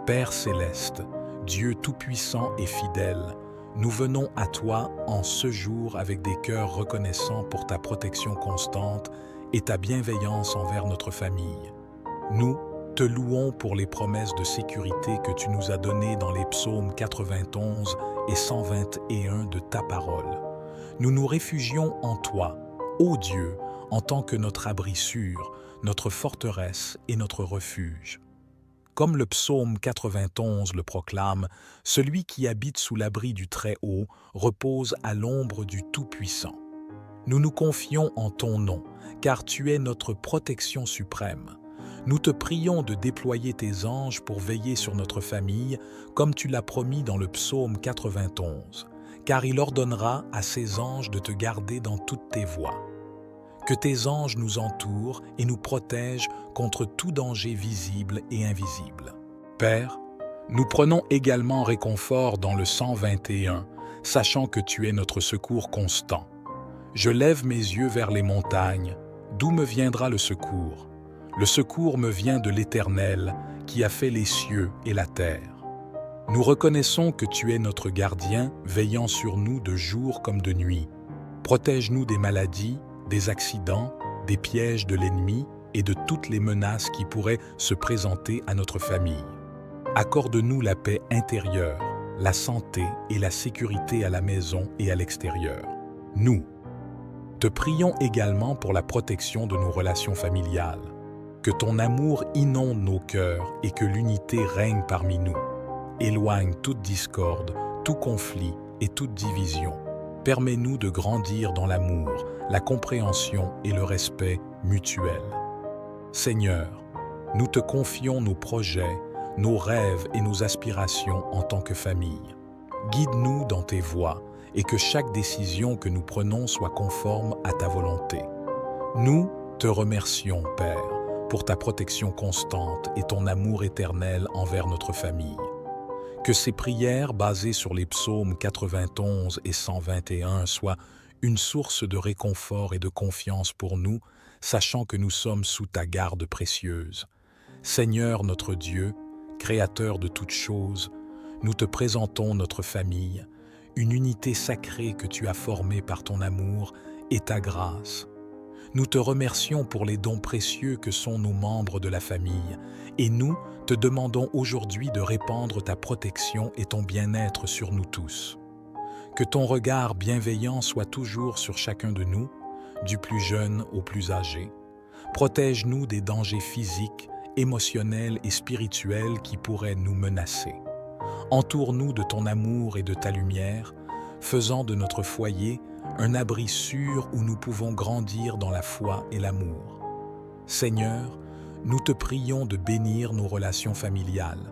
Speaker 1: Père céleste, Dieu tout-puissant et fidèle, nous venons à toi en ce jour avec des cœurs reconnaissants pour ta protection constante et ta bienveillance envers notre famille. Nous te louons pour les promesses de sécurité que tu nous as données dans les psaumes 91 et 121 de ta parole. Nous nous réfugions en toi, ô Dieu, en tant que notre abri sûr, notre forteresse et notre refuge. Comme le psaume 91 le proclame, celui qui habite sous l'abri du Très-Haut repose à l'ombre du Tout-Puissant. Nous nous confions en ton nom, car tu es notre protection suprême. Nous te prions de déployer tes anges pour veiller sur notre famille, comme tu l'as promis dans le psaume 91, car il ordonnera à ses anges de te garder dans toutes tes voies. Que tes anges nous entourent et nous protègent contre tout danger visible et invisible. Père, nous prenons également réconfort dans le 121, sachant que tu es notre secours constant. Je lève mes yeux vers les montagnes. D'où me viendra le secours? Le secours me vient de l'Éternel, qui a fait les cieux et la terre. Nous reconnaissons que tu es notre gardien, veillant sur nous de jour comme de nuit. Protège-nous des maladies, des accidents, des pièges de l'ennemi et de toutes les menaces qui pourraient se présenter à notre famille. Accorde-nous la paix intérieure, la santé et la sécurité à la maison et à l'extérieur. Nous te prions également pour la protection de nos relations familiales. Que ton amour inonde nos cœurs et que l'unité règne parmi nous. Éloigne toute discorde, tout conflit et toute division. Permets-nous de grandir dans l'amour, la compréhension et le respect mutuel. Seigneur, nous te confions nos projets, nos rêves et nos aspirations en tant que famille. Guide-nous dans tes voies et que chaque décision que nous prenons soit conforme à ta volonté. Nous te remercions, Père, pour ta protection constante et ton amour éternel envers notre famille. Que ces prières basées sur les psaumes 91 et 121 soient une source de réconfort et de confiance pour nous, sachant que nous sommes sous ta garde précieuse. Seigneur notre Dieu, Créateur de toutes choses, nous te présentons notre famille, une unité sacrée que tu as formée par ton amour et ta grâce. Nous te remercions pour les dons précieux que sont nos membres de la famille, et nous te demandons aujourd'hui de répandre ta protection et ton bien-être sur nous tous. Que ton regard bienveillant soit toujours sur chacun de nous, du plus jeune au plus âgé. Protège-nous des dangers physiques, émotionnels et spirituels qui pourraient nous menacer. Entoure-nous de ton amour et de ta lumière, faisant de notre foyer un abri sûr où nous pouvons grandir dans la foi et l'amour. Seigneur, nous te prions de bénir nos relations familiales,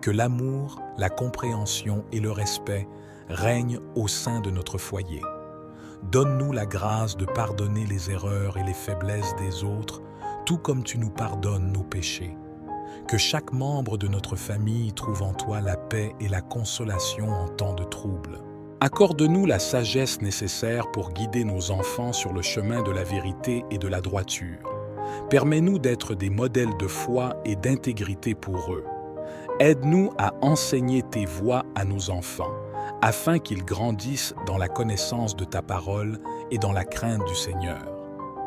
Speaker 1: que l'amour, la compréhension et le respect règnent au sein de notre foyer. Donne-nous la grâce de pardonner les erreurs et les faiblesses des autres, tout comme tu nous pardonnes nos péchés. Que chaque membre de notre famille trouve en toi la paix et la consolation en temps de trouble. Accorde-nous la sagesse nécessaire pour guider nos enfants sur le chemin de la vérité et de la droiture. Permets-nous d'être des modèles de foi et d'intégrité pour eux. Aide-nous à enseigner tes voies à nos enfants, afin qu'ils grandissent dans la connaissance de ta parole et dans la crainte du Seigneur.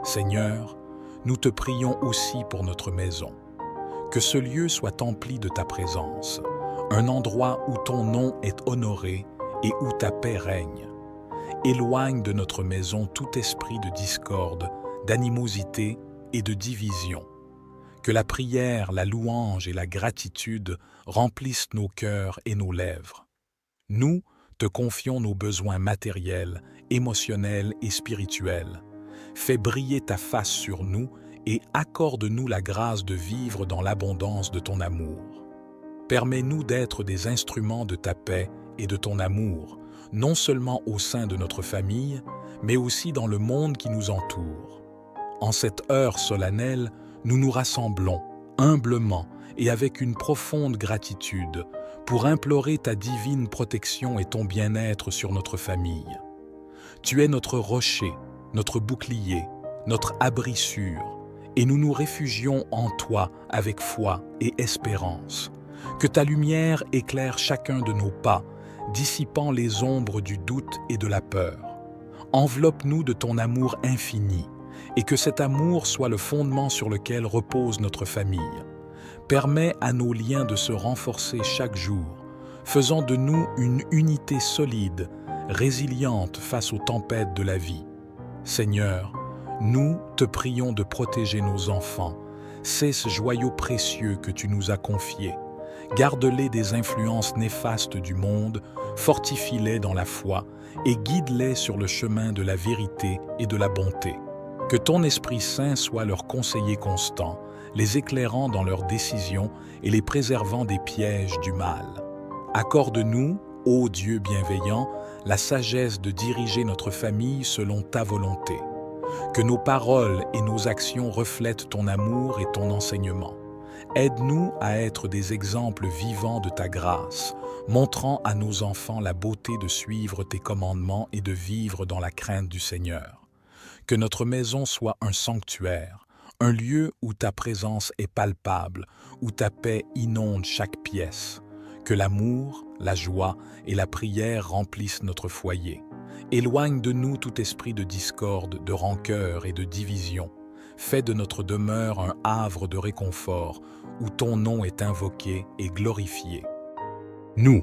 Speaker 1: Seigneur, nous te prions aussi pour notre maison. Que ce lieu soit empli de ta présence, un endroit où ton nom est honoré et où ta paix règne. Éloigne de notre maison tout esprit de discorde, d'animosité et de division. Que la prière, la louange et la gratitude remplissent nos cœurs et nos lèvres. Nous te confions nos besoins matériels, émotionnels et spirituels. Fais briller ta face sur nous et accorde-nous la grâce de vivre dans l'abondance de ton amour. Permets-nous d'être des instruments de ta paix et de ton amour, non seulement au sein de notre famille, mais aussi dans le monde qui nous entoure. En cette heure solennelle, nous nous rassemblons, humblement et avec une profonde gratitude, pour implorer ta divine protection et ton bien-être sur notre famille. Tu es notre rocher, notre bouclier, notre abri sûr, et nous nous réfugions en toi avec foi et espérance. Que ta lumière éclaire chacun de nos pas, dissipant les ombres du doute et de la peur. Enveloppe-nous de ton amour infini, et que cet amour soit le fondement sur lequel repose notre famille. Permets à nos liens de se renforcer chaque jour, faisant de nous une unité solide, résiliente face aux tempêtes de la vie. Seigneur, nous te prions de protéger nos enfants, ces joyaux précieux que tu nous as confiés. Garde-les des influences néfastes du monde, fortifie-les dans la foi et guide-les sur le chemin de la vérité et de la bonté. Que ton Esprit Saint soit leur conseiller constant, les éclairant dans leurs décisions et les préservant des pièges du mal. Accorde-nous, ô Dieu bienveillant, la sagesse de diriger notre famille selon ta volonté. Que nos paroles et nos actions reflètent ton amour et ton enseignement. Aide-nous à être des exemples vivants de ta grâce, montrant à nos enfants la beauté de suivre tes commandements et de vivre dans la crainte du Seigneur. Que notre maison soit un sanctuaire, un lieu où ta présence est palpable, où ta paix inonde chaque pièce. Que l'amour, la joie et la prière remplissent notre foyer. Éloigne de nous tout esprit de discorde, de rancœur et de division. Fais de notre demeure un havre de réconfort, où ton nom est invoqué et glorifié. Nous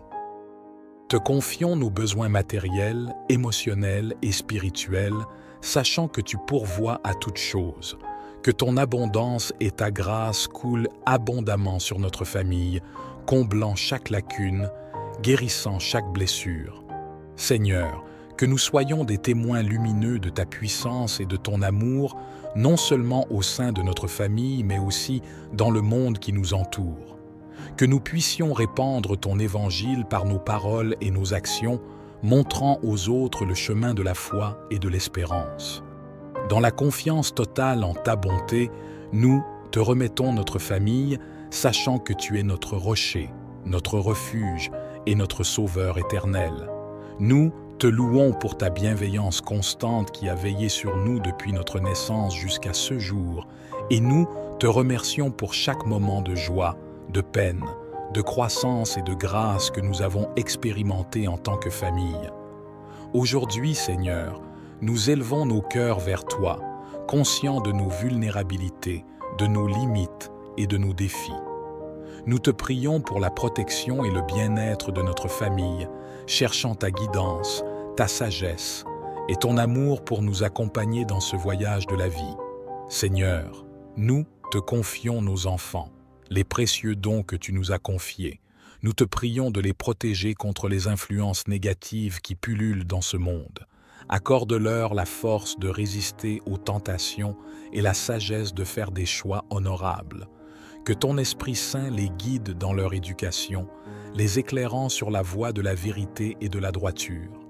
Speaker 1: te confions nos besoins matériels, émotionnels et spirituels, sachant que tu pourvois à toutes choses. Que ton abondance et ta grâce coulent abondamment sur notre famille, comblant chaque lacune, guérissant chaque blessure. Seigneur, que nous soyons des témoins lumineux de ta puissance et de ton amour, non seulement au sein de notre famille, mais aussi dans le monde qui nous entoure. que nous puissions répandre ton évangile par nos paroles et nos actions, montrant aux autres le chemin de la foi et de l'espérance. Dans la confiance totale en ta bonté, nous te remettons notre famille, sachant que tu es notre rocher, notre refuge et notre sauveur éternel. Nous te louons pour ta bienveillance constante qui a veillé sur nous depuis notre naissance jusqu'à ce jour, et nous te remercions pour chaque moment de joie, de peine, de croissance et de grâce que nous avons expérimenté en tant que famille. Aujourd'hui, Seigneur, nous élevons nos cœurs vers toi, conscients de nos vulnérabilités, de nos limites et de nos défis. Nous te prions pour la protection et le bien-être de notre famille, cherchant ta guidance, ta sagesse et ton amour pour nous accompagner dans ce voyage de la vie. Seigneur, nous te confions nos enfants, les précieux dons que tu nous as confiés. Nous te prions de les protéger contre les influences négatives qui pullulent dans ce monde. Accorde-leur la force de résister aux tentations et la sagesse de faire des choix honorables. Que ton Esprit Saint les guide dans leur éducation, les éclairant sur la voie de la vérité et de la droiture.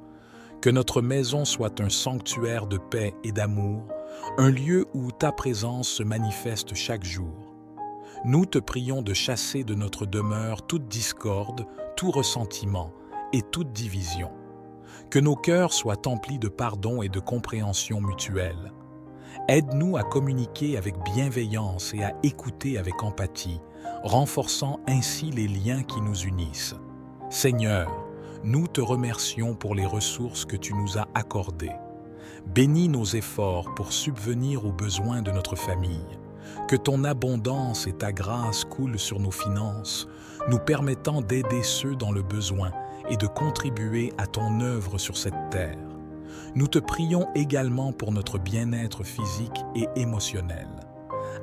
Speaker 1: Que notre maison soit un sanctuaire de paix et d'amour, un lieu où ta présence se manifeste chaque jour. Nous te prions de chasser de notre demeure toute discorde, tout ressentiment et toute division. Que nos cœurs soient emplis de pardon et de compréhension mutuelle. Aide-nous à communiquer avec bienveillance et à écouter avec empathie, renforçant ainsi les liens qui nous unissent. Seigneur, nous te remercions pour les ressources que tu nous as accordées. Bénis nos efforts pour subvenir aux besoins de notre famille. Que ton abondance et ta grâce coulent sur nos finances, nous permettant d'aider ceux dans le besoin et de contribuer à ton œuvre sur cette terre. Nous te prions également pour notre bien-être physique et émotionnel.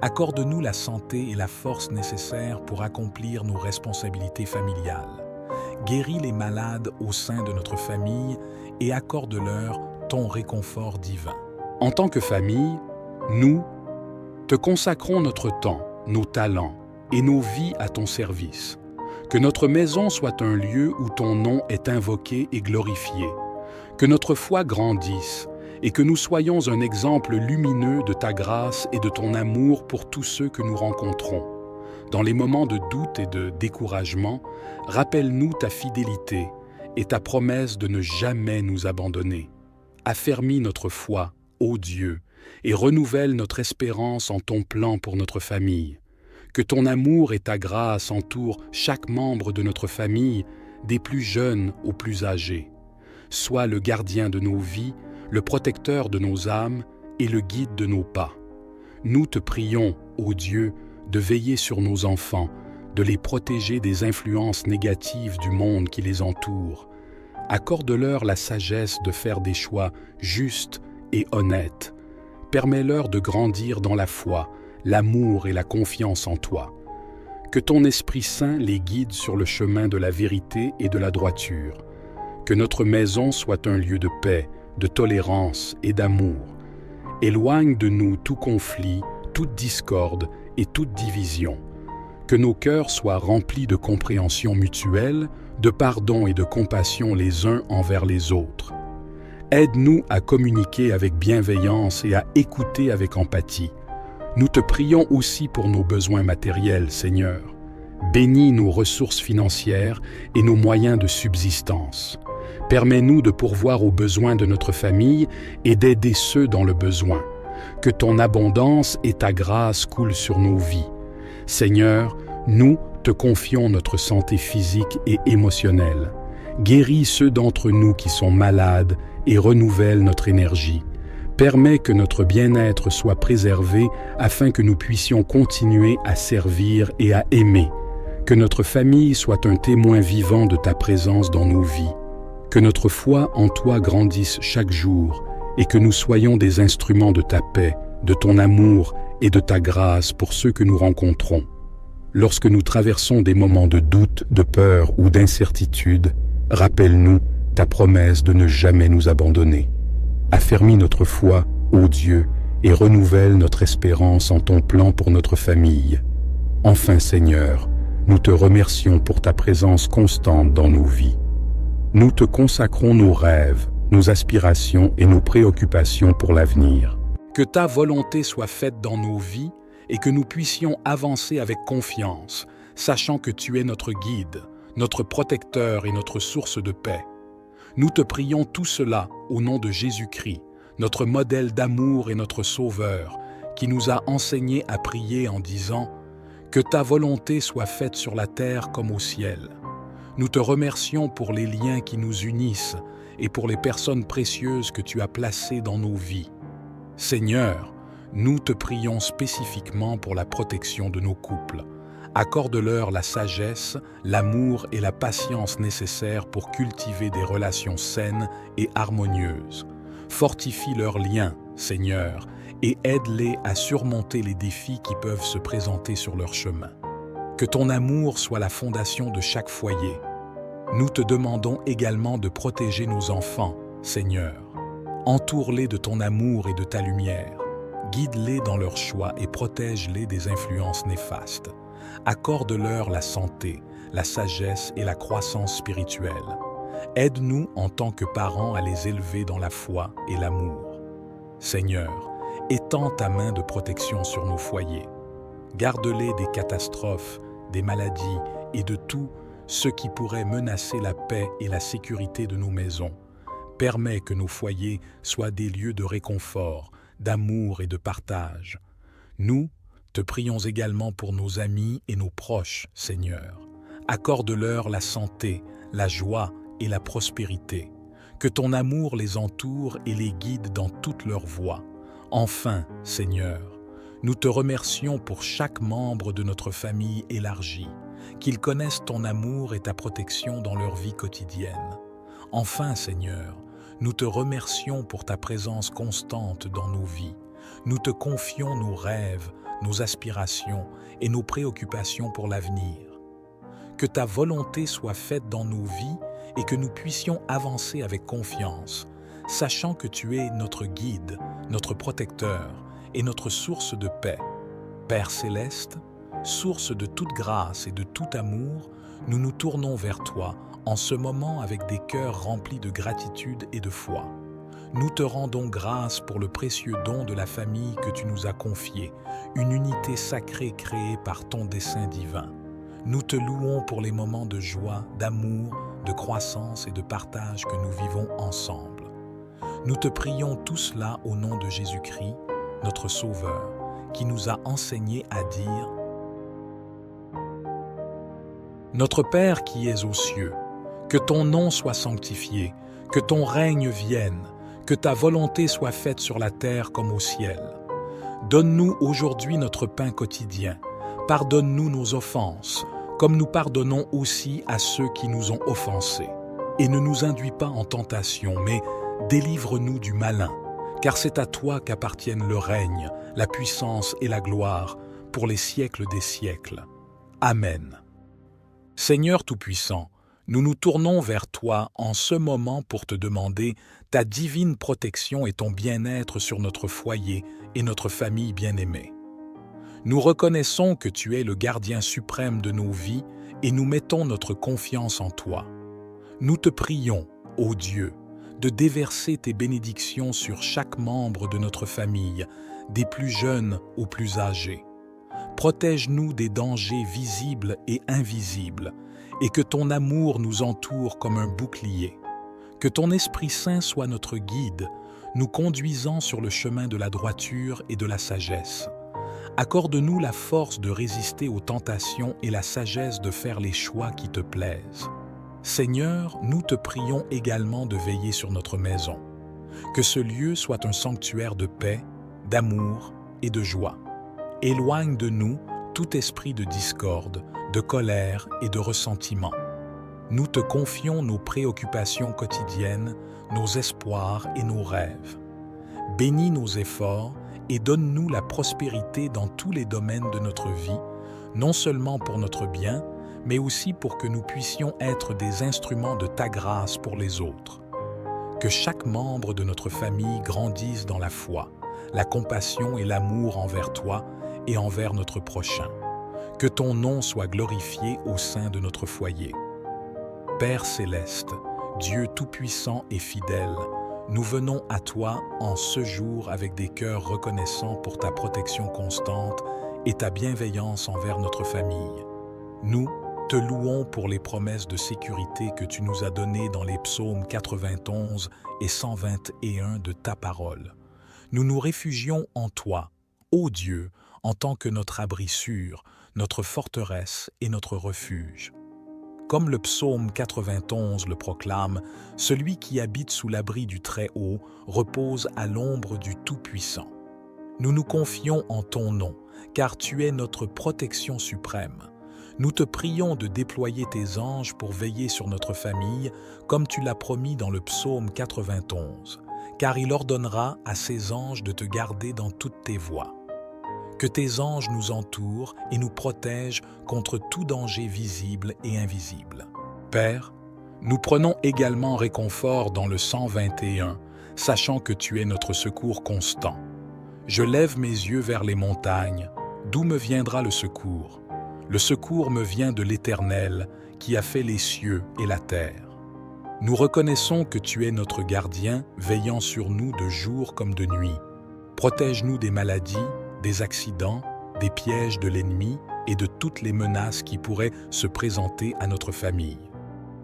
Speaker 1: Accorde-nous la santé et la force nécessaires pour accomplir nos responsabilités familiales. Guéris les malades au sein de notre famille et accorde-leur ton réconfort divin.
Speaker 2: En tant que famille, nous te consacrons notre temps, nos talents et nos vies à ton service. Que notre maison soit un lieu où ton nom est invoqué et glorifié. Que notre foi grandisse et que nous soyons un exemple lumineux de ta grâce et de ton amour pour tous ceux que nous rencontrons. Dans les moments de doute et de découragement, rappelle-nous ta fidélité et ta promesse de ne jamais nous abandonner. Affermis notre foi, ô Dieu, et renouvelle notre espérance en ton plan pour notre famille. Que ton amour et ta grâce entourent chaque membre de notre famille, des plus jeunes aux plus âgés. Sois le gardien de nos vies, le protecteur de nos âmes et le guide de nos pas. Nous te prions, ô Dieu, de veiller sur nos enfants, de les protéger des influences négatives du monde qui les entoure. Accorde-leur la sagesse de faire des choix justes et honnêtes. Permets-leur de grandir dans la foi, l'amour et la confiance en toi. Que ton Esprit Saint les guide sur le chemin de la vérité et de la droiture. Que notre maison soit un lieu de paix, de tolérance et d'amour. Éloigne de nous tout conflit, toute discorde et toute division. Que nos cœurs soient remplis de compréhension mutuelle, de pardon et de compassion les uns envers les autres. Aide-nous à communiquer avec bienveillance et à écouter avec empathie. Nous te prions aussi pour nos besoins matériels, Seigneur. Bénis nos ressources financières et nos moyens de subsistance. Permets-nous de pourvoir aux besoins de notre famille et d'aider ceux dans le besoin. Que ton abondance et ta grâce coulent sur nos vies. Seigneur, nous te confions notre santé physique et émotionnelle. Guéris ceux d'entre nous qui sont malades et renouvelle notre énergie. Permets que notre bien-être soit préservé afin que nous puissions continuer à servir et à aimer. Que notre famille soit un témoin vivant de ta présence dans nos vies. Que notre foi en toi grandisse chaque jour et que nous soyons des instruments de ta paix, de ton amour et de ta grâce pour ceux que nous rencontrons. Lorsque nous traversons des moments de doute, de peur ou d'incertitude, rappelle-nous ta promesse de ne jamais nous abandonner. Affermis notre foi, ô Dieu, et renouvelle notre espérance en ton plan pour notre famille. Enfin, Seigneur, nous te remercions pour ta présence constante dans nos vies. Nous te consacrons nos rêves, nos aspirations et nos préoccupations pour l'avenir.
Speaker 1: Que ta volonté soit faite dans nos vies et que nous puissions avancer avec confiance, sachant que tu es notre guide, notre protecteur et notre source de paix. Nous te prions tout cela au nom de Jésus-Christ, notre modèle d'amour et notre Sauveur, qui nous a enseigné à prier en disant « Que ta volonté soit faite sur la terre comme au ciel ». Nous te remercions pour les liens qui nous unissent et pour les personnes précieuses que tu as placées dans nos vies. Seigneur, nous te prions spécifiquement pour la protection de nos couples. Accorde-leur la sagesse, l'amour et la patience nécessaires pour cultiver des relations saines et harmonieuses. Fortifie leurs liens, Seigneur, et aide-les à surmonter les défis qui peuvent se présenter sur leur chemin. Que ton amour soit la fondation de chaque foyer. Nous te demandons également de protéger nos enfants, Seigneur. Entoure-les de ton amour et de ta lumière. Guide-les dans leurs choix et protège-les des influences néfastes. Accorde-leur la santé, la sagesse et la croissance spirituelle. Aide-nous en tant que parents à les élever dans la foi et l'amour. Seigneur, étends ta main de protection sur nos foyers. Garde-les des catastrophes, des maladies et de tout ce qui pourrait menacer la paix et la sécurité de nos maisons. Permets que nos foyers soient des lieux de réconfort, d'amour et de partage. Nous te prions également pour nos amis et nos proches, Seigneur. Accorde-leur la santé, la joie et la prospérité. Que ton amour les entoure et les guide dans toutes leurs voies. Enfin, Seigneur, nous te remercions pour chaque membre de notre famille élargie, qu'ils connaissent ton amour et ta protection dans leur vie quotidienne. Enfin, Seigneur, nous te remercions pour ta présence constante dans nos vies. Nous te confions nos rêves, nos aspirations et nos préoccupations pour l'avenir. Que ta volonté soit faite dans nos vies et que nous puissions avancer avec confiance, sachant que tu es notre guide, notre protecteur et notre source de paix. Père céleste, source de toute grâce et de tout amour, nous nous tournons vers toi en ce moment avec des cœurs remplis de gratitude et de foi. Nous te rendons grâce pour le précieux don de la famille que tu nous as confiée, une unité sacrée créée par ton dessein divin. Nous te louons pour les moments de joie, d'amour, de croissance et de partage que nous vivons ensemble. Nous te prions tout cela au nom de Jésus-Christ, notre Sauveur, qui nous a enseigné à dire « Notre Père qui es aux cieux, que ton nom soit sanctifié, que ton règne vienne, que ta volonté soit faite sur la terre comme au ciel. Donne-nous aujourd'hui notre pain quotidien. Pardonne-nous nos offenses, comme nous pardonnons aussi à ceux qui nous ont offensés. Et ne nous induis pas en tentation, mais délivre-nous du malin, car c'est à toi qu'appartiennent le règne, la puissance et la gloire, pour les siècles des siècles. Amen. Seigneur Tout-Puissant, nous nous tournons vers toi en ce moment pour te demander ta divine protection et ton bien-être sur notre foyer et notre famille bien-aimée. Nous reconnaissons que tu es le gardien suprême de nos vies et nous mettons notre confiance en toi. Nous te prions, ô Dieu, de déverser tes bénédictions sur chaque membre de notre famille, des plus jeunes aux plus âgés. Protège-nous des dangers visibles et invisibles, et que ton amour nous entoure comme un bouclier. Que ton Esprit Saint soit notre guide, nous conduisant sur le chemin de la droiture et de la sagesse. Accorde-nous la force de résister aux tentations et la sagesse de faire les choix qui te plaisent. Seigneur, nous te prions également de veiller sur notre maison. Que ce lieu soit un sanctuaire de paix, d'amour et de joie. Éloigne de nous tout esprit de discorde, de colère et de ressentiment. Nous te confions nos préoccupations quotidiennes, nos espoirs et nos rêves. Bénis nos efforts et donne-nous la prospérité dans tous les domaines de notre vie, non seulement pour notre bien, mais aussi pour que nous puissions être des instruments de ta grâce pour les autres. Que chaque membre de notre famille grandisse dans la foi, la compassion et l'amour envers toi et envers notre prochain. Que ton nom soit glorifié au sein de notre foyer. Père céleste, Dieu tout-puissant et fidèle, nous venons à toi en ce jour avec des cœurs reconnaissants pour ta protection constante et ta bienveillance envers notre famille. Nous te louons pour les promesses de sécurité que tu nous as données dans les psaumes 91 et 121 de ta parole. Nous nous réfugions en toi, ô Dieu, en tant que notre abri sûr, notre forteresse et notre refuge. Comme le psaume 91 le proclame, celui qui habite sous l'abri du Très-Haut repose à l'ombre du Tout-Puissant. Nous nous confions en ton nom, car tu es notre protection suprême. Nous te prions de déployer tes anges pour veiller sur notre famille, comme tu l'as promis dans le psaume 91, car il ordonnera à ses anges de te garder dans toutes tes voies. Que tes anges nous entourent et nous protègent contre tout danger visible et invisible. Père, nous prenons également réconfort dans le 121, sachant que tu es notre secours constant. Je lève mes yeux vers les montagnes, d'où me viendra le secours? Le secours me vient de l'Éternel, qui a fait les cieux et la terre. Nous reconnaissons que tu es notre gardien, veillant sur nous de jour comme de nuit. Protège-nous des maladies, des accidents, des pièges de l'ennemi et de toutes les menaces qui pourraient se présenter à notre famille.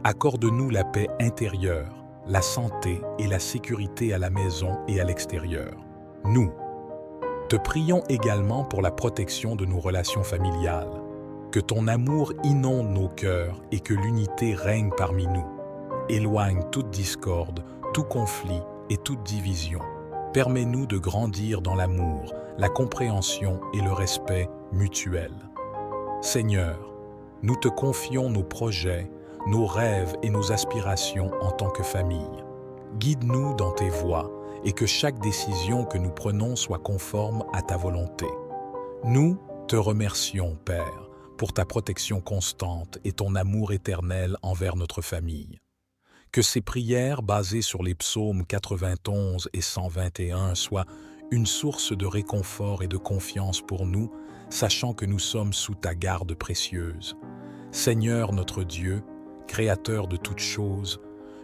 Speaker 1: Accorde-nous la paix intérieure, la santé et la sécurité à la maison et à l'extérieur. Nous te prions également pour la protection de nos relations familiales. Que ton amour inonde nos cœurs et que l'unité règne parmi nous. Éloigne toute discorde, tout conflit et toute division. Permets-nous de grandir dans l'amour, la compréhension et le respect mutuel. Seigneur, nous te confions nos projets, nos rêves et nos aspirations en tant que famille. Guide-nous dans tes voies et que chaque décision que nous prenons soit conforme à ta volonté. Nous te remercions, Père, pour ta protection constante et ton amour éternel envers notre famille. Que ces prières basées sur les psaumes 91 et 121 soient une source de réconfort et de confiance pour nous, sachant que nous sommes sous ta garde précieuse. Seigneur notre Dieu, Créateur de toutes choses,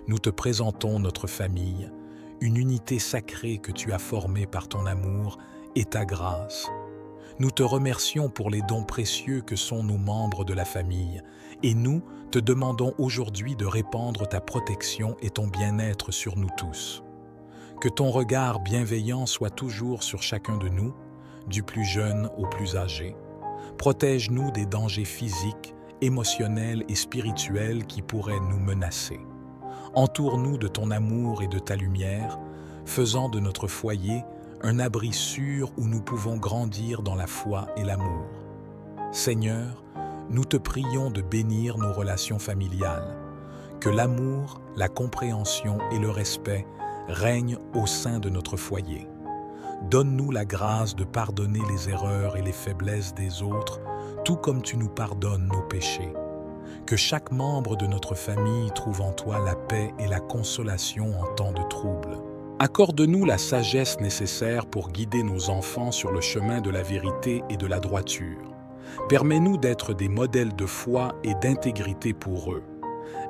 Speaker 1: nous te présentons notre famille, une unité sacrée que tu as formée par ton amour et ta grâce. Nous te remercions pour les dons précieux que sont nos membres de la famille, et nous te demandons aujourd'hui de répandre ta protection et ton bien-être sur nous tous. Que ton regard bienveillant soit toujours sur chacun de nous, du plus jeune au plus âgé. Protège-nous des dangers physiques, émotionnels et spirituels qui pourraient nous menacer. Entoure-nous de ton amour et de ta lumière, faisant de notre foyer un abri sûr où nous pouvons grandir dans la foi et l'amour. Seigneur, nous te prions de bénir nos relations familiales, que l'amour, la compréhension et le respect règnent au sein de notre foyer. Donne-nous la grâce de pardonner les erreurs et les faiblesses des autres, tout comme tu nous pardonnes nos péchés. Que chaque membre de notre famille trouve en toi la paix et la consolation en temps de trouble. Accorde-nous la sagesse nécessaire pour guider nos enfants sur le chemin de la vérité et de la droiture. Permets-nous d'être des modèles de foi et d'intégrité pour eux.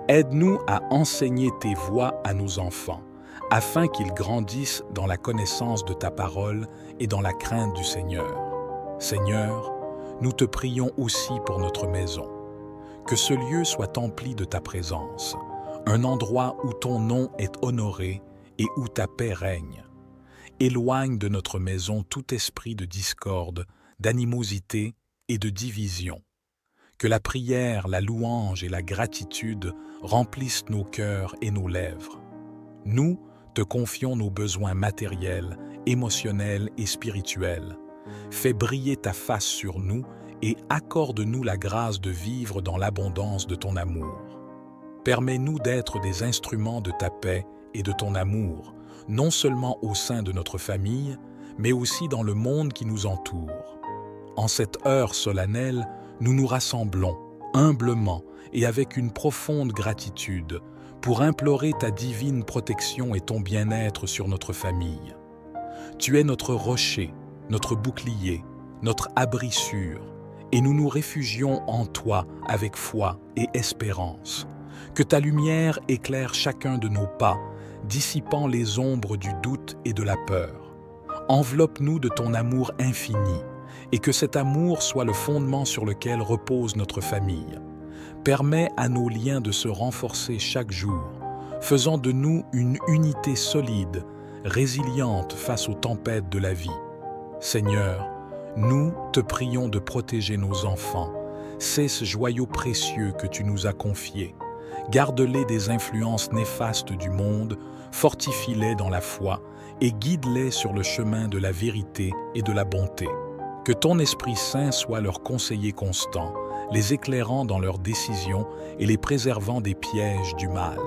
Speaker 1: Aide-nous à enseigner tes voies à nos enfants, afin qu'ils grandissent dans la connaissance de ta parole et dans la crainte du Seigneur. Seigneur, nous te prions aussi pour notre maison. Que ce lieu soit empli de ta présence, un endroit où ton nom est honoré et où ta paix règne. Éloigne de notre maison tout esprit de discorde, d'animosité et de division. Que la prière, la louange et la gratitude remplissent nos cœurs et nos lèvres. Nous te confions nos besoins matériels, émotionnels et spirituels. Fais briller ta face sur nous et accorde-nous la grâce de vivre dans l'abondance de ton amour. Permets-nous d'être des instruments de ta paix et de ton amour, non seulement au sein de notre famille, mais aussi dans le monde qui nous entoure. En cette heure solennelle, nous nous rassemblons, humblement et avec une profonde gratitude, pour implorer ta divine protection et ton bien-être sur notre famille. Tu es notre rocher, notre bouclier, notre abri sûr, et nous nous réfugions en toi avec foi et espérance. Que ta lumière éclaire chacun de nos pas, dissipant les ombres du doute et de la peur. Enveloppe-nous de ton amour infini, et que cet amour soit le fondement sur lequel repose notre famille. Permets à nos liens de se renforcer chaque jour, faisant de nous une unité solide, résiliente face aux tempêtes de la vie. Seigneur, nous te prions de protéger nos enfants. C'est ce joyau précieux que tu nous as confié. Garde-les des influences néfastes du monde, fortifie-les dans la foi et guide-les sur le chemin de la vérité et de la bonté. Que ton Esprit Saint soit leur conseiller constant, les éclairant dans leurs décisions et les préservant des pièges du mal.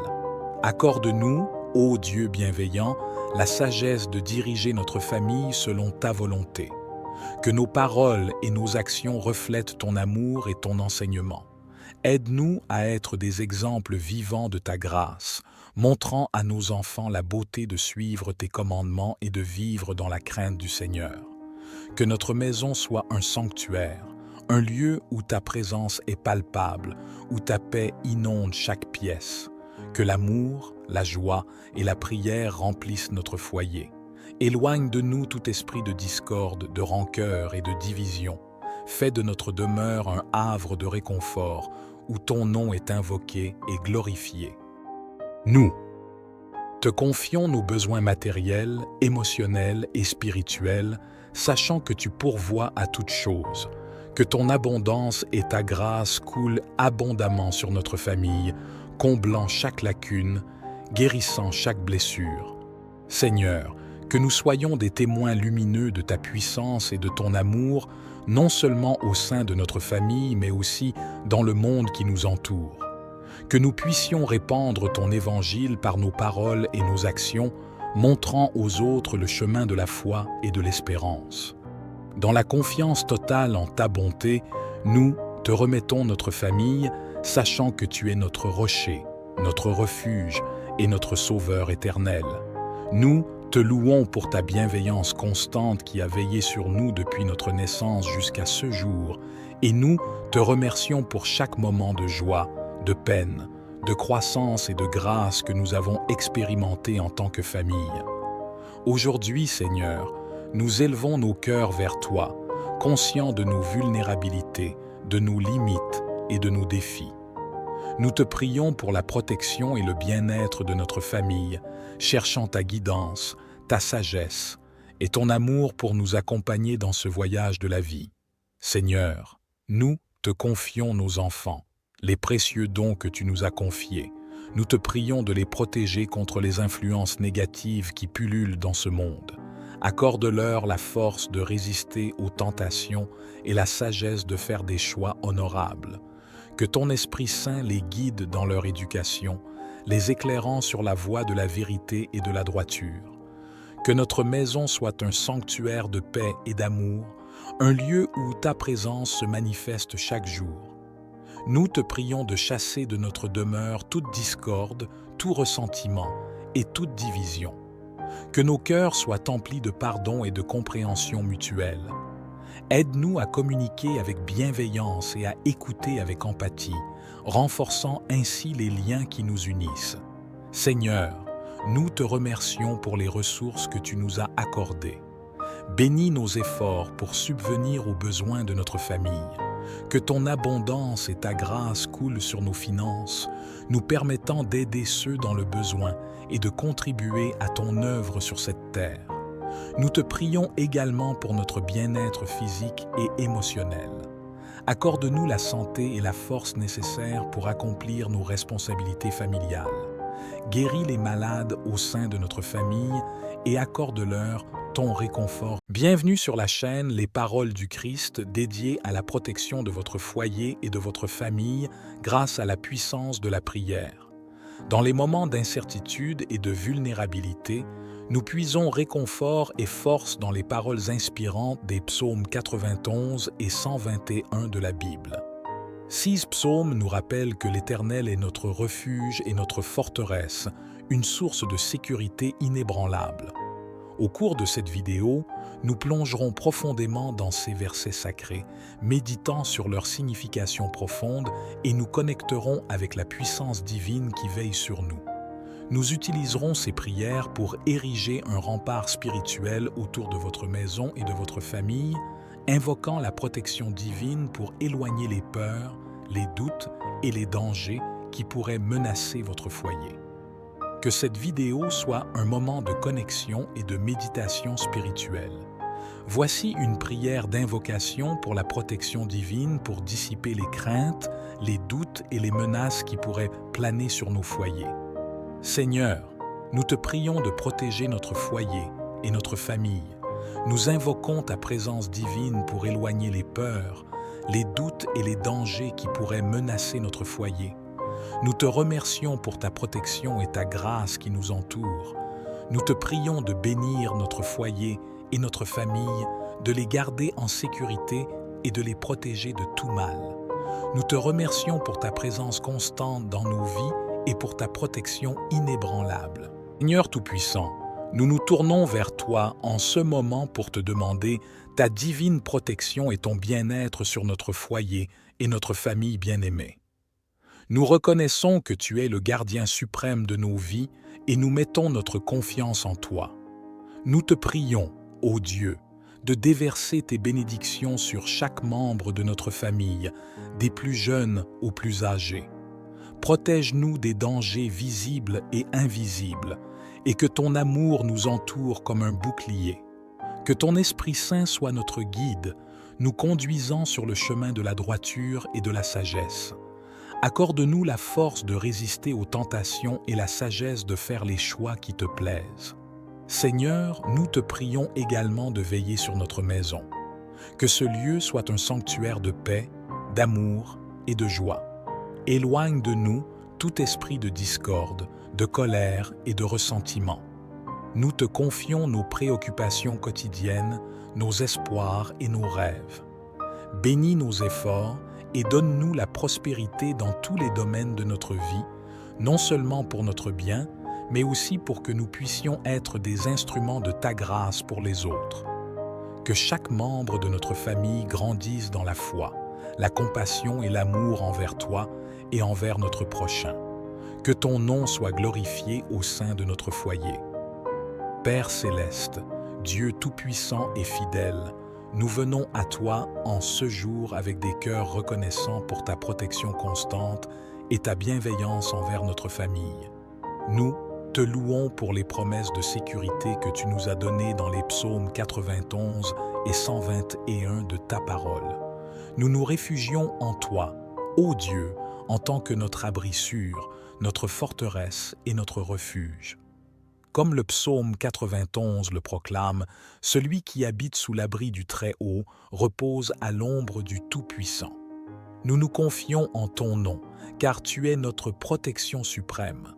Speaker 1: Accorde-nous, ô Dieu bienveillant, la sagesse de diriger notre famille selon ta volonté. Que nos paroles et nos actions reflètent ton amour et ton enseignement. Aide-nous à être des exemples vivants de ta grâce, montrant à nos enfants la beauté de suivre tes commandements et de vivre dans la crainte du Seigneur. Que notre maison soit un sanctuaire, un lieu où ta présence est palpable, où ta paix inonde chaque pièce. Que l'amour, la joie et la prière remplissent notre foyer. Éloigne de nous tout esprit de discorde, de rancœur et de division. Fais de notre demeure un havre de réconfort, où ton nom est invoqué et glorifié. Nous te confions nos besoins matériels, émotionnels et spirituels, sachant que tu pourvois à toutes choses. Que ton abondance et ta grâce coulent abondamment sur notre famille, comblant chaque lacune, guérissant chaque blessure. Seigneur, que nous soyons des témoins lumineux de ta puissance et de ton amour, non seulement au sein de notre famille, mais aussi dans le monde qui nous entoure. Que nous puissions répandre ton évangile par nos paroles et nos actions, montrant aux autres le chemin de la foi et de l'espérance. Dans la confiance totale en ta bonté, nous te remettons notre famille, sachant que tu es notre rocher, notre refuge et notre sauveur éternel. Nous te louons pour ta bienveillance constante qui a veillé sur nous depuis notre naissance jusqu'à ce jour, et nous te remercions pour chaque moment de joie, de peine, de croissance et de grâce que nous avons expérimenté en tant que famille. Aujourd'hui, Seigneur, nous élevons nos cœurs vers toi, conscients de nos vulnérabilités, de nos limites et de nos défis. Nous te prions pour la protection et le bien-être de notre famille, cherchant ta guidance, ta sagesse et ton amour pour nous accompagner dans ce voyage de la vie. Seigneur, nous te confions nos enfants, les précieux dons que tu nous as confiés. Nous te prions de les protéger contre les influences négatives qui pullulent dans ce monde. Accorde-leur la force de résister aux tentations et la sagesse de faire des choix honorables. Que ton Esprit Saint les guide dans leur éducation, les éclairant sur la voie de la vérité et de la droiture. Que notre maison soit un sanctuaire de paix et d'amour, un lieu où ta présence se manifeste chaque jour. Nous te prions de chasser de notre demeure toute discorde, tout ressentiment et toute division. Que nos cœurs soient emplis de pardon et de compréhension mutuelle. Aide-nous à communiquer avec bienveillance et à écouter avec empathie, renforçant ainsi les liens qui nous unissent. Seigneur, nous te remercions pour les ressources que tu nous as accordées. Bénis nos efforts pour subvenir aux besoins de notre famille. Que ton abondance et ta grâce coulent sur nos finances, nous permettant d'aider ceux dans le besoin et de contribuer à ton œuvre sur cette terre. Nous te prions également pour notre bien-être physique et émotionnel. Accorde-nous la santé et la force nécessaires pour accomplir nos responsabilités familiales. Guéris les malades au sein de notre famille et accorde-leur ton réconfort. Bienvenue sur la chaîne Les Paroles du Christ, dédiée à la protection de votre foyer et de votre famille grâce à la puissance de la prière. Dans les moments d'incertitude et de vulnérabilité, nous puisons réconfort et force dans les paroles inspirantes des psaumes 91 et 121 de la Bible. 6 psaumes nous rappellent que l'Éternel est notre refuge et notre forteresse, une source de sécurité inébranlable. Au cours de cette vidéo, Nous plongerons profondément dans ces versets sacrés, méditant sur leur signification profonde et nous connecterons avec la puissance divine qui veille sur nous. Nous utiliserons ces prières pour ériger un rempart spirituel autour de votre maison et de votre famille, invoquant la protection divine pour éloigner les peurs, les doutes et les dangers qui pourraient menacer votre foyer. Que cette vidéo soit un moment de connexion et de méditation spirituelle. Voici une prière d'invocation pour la protection divine pour dissiper les craintes, les doutes et les menaces qui pourraient planer sur nos foyers. Seigneur, nous te prions de protéger notre foyer et notre famille. Nous invoquons ta présence divine pour éloigner les peurs, les doutes et les dangers qui pourraient menacer notre foyer. Nous te remercions pour ta protection et ta grâce qui nous entourent. Nous te prions de bénir notre foyer et notre famille, de les garder en sécurité et de les protéger de tout mal. Nous te remercions pour ta présence constante dans nos vies et pour ta protection inébranlable. Seigneur Tout-Puissant, nous nous tournons vers toi en ce moment pour te demander ta divine protection et ton bien-être sur notre foyer et notre famille bien-aimée. Nous reconnaissons que tu es le gardien suprême de nos vies et nous mettons notre confiance en toi. Nous te prions, ô Dieu, de déverser tes bénédictions sur chaque membre de notre famille, des plus jeunes aux plus âgés. Protège-nous des dangers visibles et invisibles, et que ton amour nous entoure comme un bouclier. Que ton Esprit Saint soit notre guide, nous conduisant sur le chemin de la droiture et de la sagesse. Accorde-nous la force de résister aux tentations et la sagesse de faire les choix qui te plaisent. Seigneur, nous te prions également de veiller sur notre maison. Que ce lieu soit un sanctuaire de paix, d'amour et de joie. Éloigne de nous tout esprit de discorde, de colère et de ressentiment. Nous te confions nos préoccupations quotidiennes, nos espoirs et nos rêves. Bénis nos efforts et donne-nous la prospérité dans tous les domaines de notre vie, non seulement pour notre bien, mais aussi pour que nous puissions être des instruments de ta grâce pour les autres. Que chaque membre de notre famille grandisse dans la foi, la compassion et l'amour envers toi et envers notre prochain. Que ton nom soit glorifié au sein de notre foyer. Père céleste, Dieu tout-puissant et fidèle, nous venons à toi en ce jour avec des cœurs reconnaissants pour ta protection constante et ta bienveillance envers notre famille. Nous te louons pour les promesses de sécurité que tu nous as données dans les psaumes 91 et 121 de ta parole. Nous nous réfugions en toi, ô Dieu, en tant que notre abri sûr, notre forteresse et notre refuge. Comme le psaume 91 le proclame, celui qui habite sous l'abri du Très-Haut repose à l'ombre du Tout-Puissant. Nous nous confions en ton nom, car tu es notre protection suprême.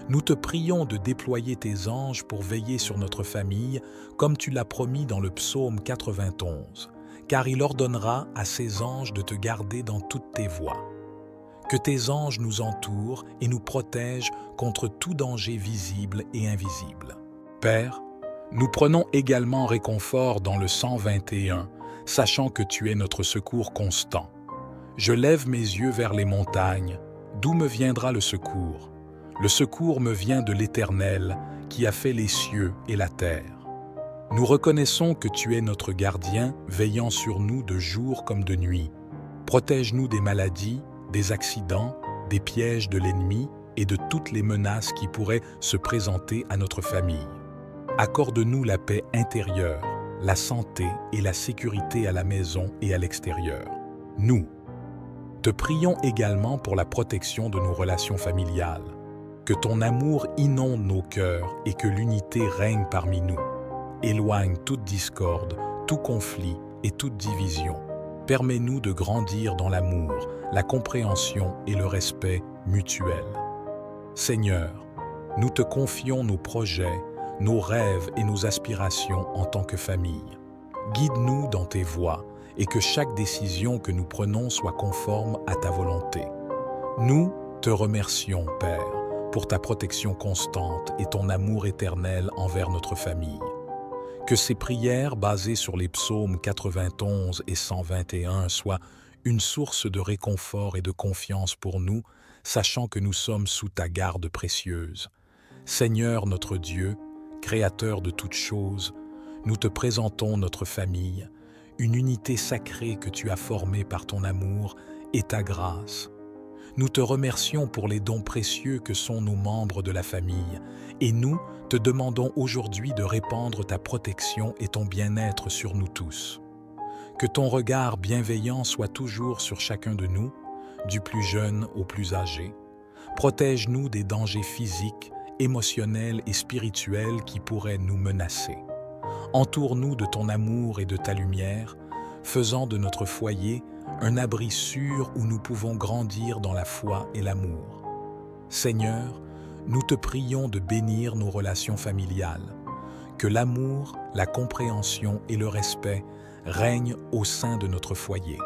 Speaker 1: Nous te prions de déployer tes anges pour veiller sur notre famille, comme tu l'as promis dans le psaume 91, car il ordonnera à ses anges de te garder dans toutes tes voies. Que tes anges nous entourent et nous protègent contre tout danger visible et invisible. Père, nous prenons également réconfort dans le 121, sachant que tu es notre secours constant. Je lève mes yeux vers les montagnes. D'où me viendra le secours? Le secours me vient de l'Éternel, qui a fait les cieux et la terre. Nous reconnaissons que tu es notre gardien, veillant sur nous de jour comme de nuit. Protège-nous des maladies, des accidents, des pièges de l'ennemi et de toutes les menaces qui pourraient se présenter à notre famille. Accorde-nous la paix intérieure, la santé et la sécurité à la maison et à l'extérieur. Nous te prions également pour la protection de nos relations familiales. Que ton amour inonde nos cœurs et que l'unité règne parmi nous. Éloigne toute discorde, tout conflit et toute division. Permets-nous de grandir dans l'amour, la compréhension et le respect mutuel. Seigneur, nous te confions nos projets, nos rêves et nos aspirations en tant que famille. Guide-nous dans tes voies et que chaque décision que nous prenons soit conforme à ta volonté. Nous te remercions, Père, pour ta protection constante et ton amour éternel envers notre famille. Que ces prières basées sur les psaumes 91 et 121 soient une source de réconfort et de confiance pour nous, sachant que nous sommes sous ta garde précieuse. Seigneur notre Dieu, Créateur de toutes choses, nous te présentons notre famille, une unité sacrée que tu as formée par ton amour et ta grâce. Nous te remercions pour les dons précieux que sont nos membres de la famille, et nous te demandons aujourd'hui de répandre ta protection et ton bien-être sur nous tous. Que ton regard bienveillant soit toujours sur chacun de nous, du plus jeune au plus âgé. Protège-nous des dangers physiques, émotionnels et spirituels qui pourraient nous menacer. Entoure-nous de ton amour et de ta lumière, faisant de notre foyer un abri sûr où nous pouvons grandir dans la foi et l'amour. Seigneur, nous te prions de bénir nos relations familiales, que l'amour, la compréhension et le respect règnent au sein de notre foyer.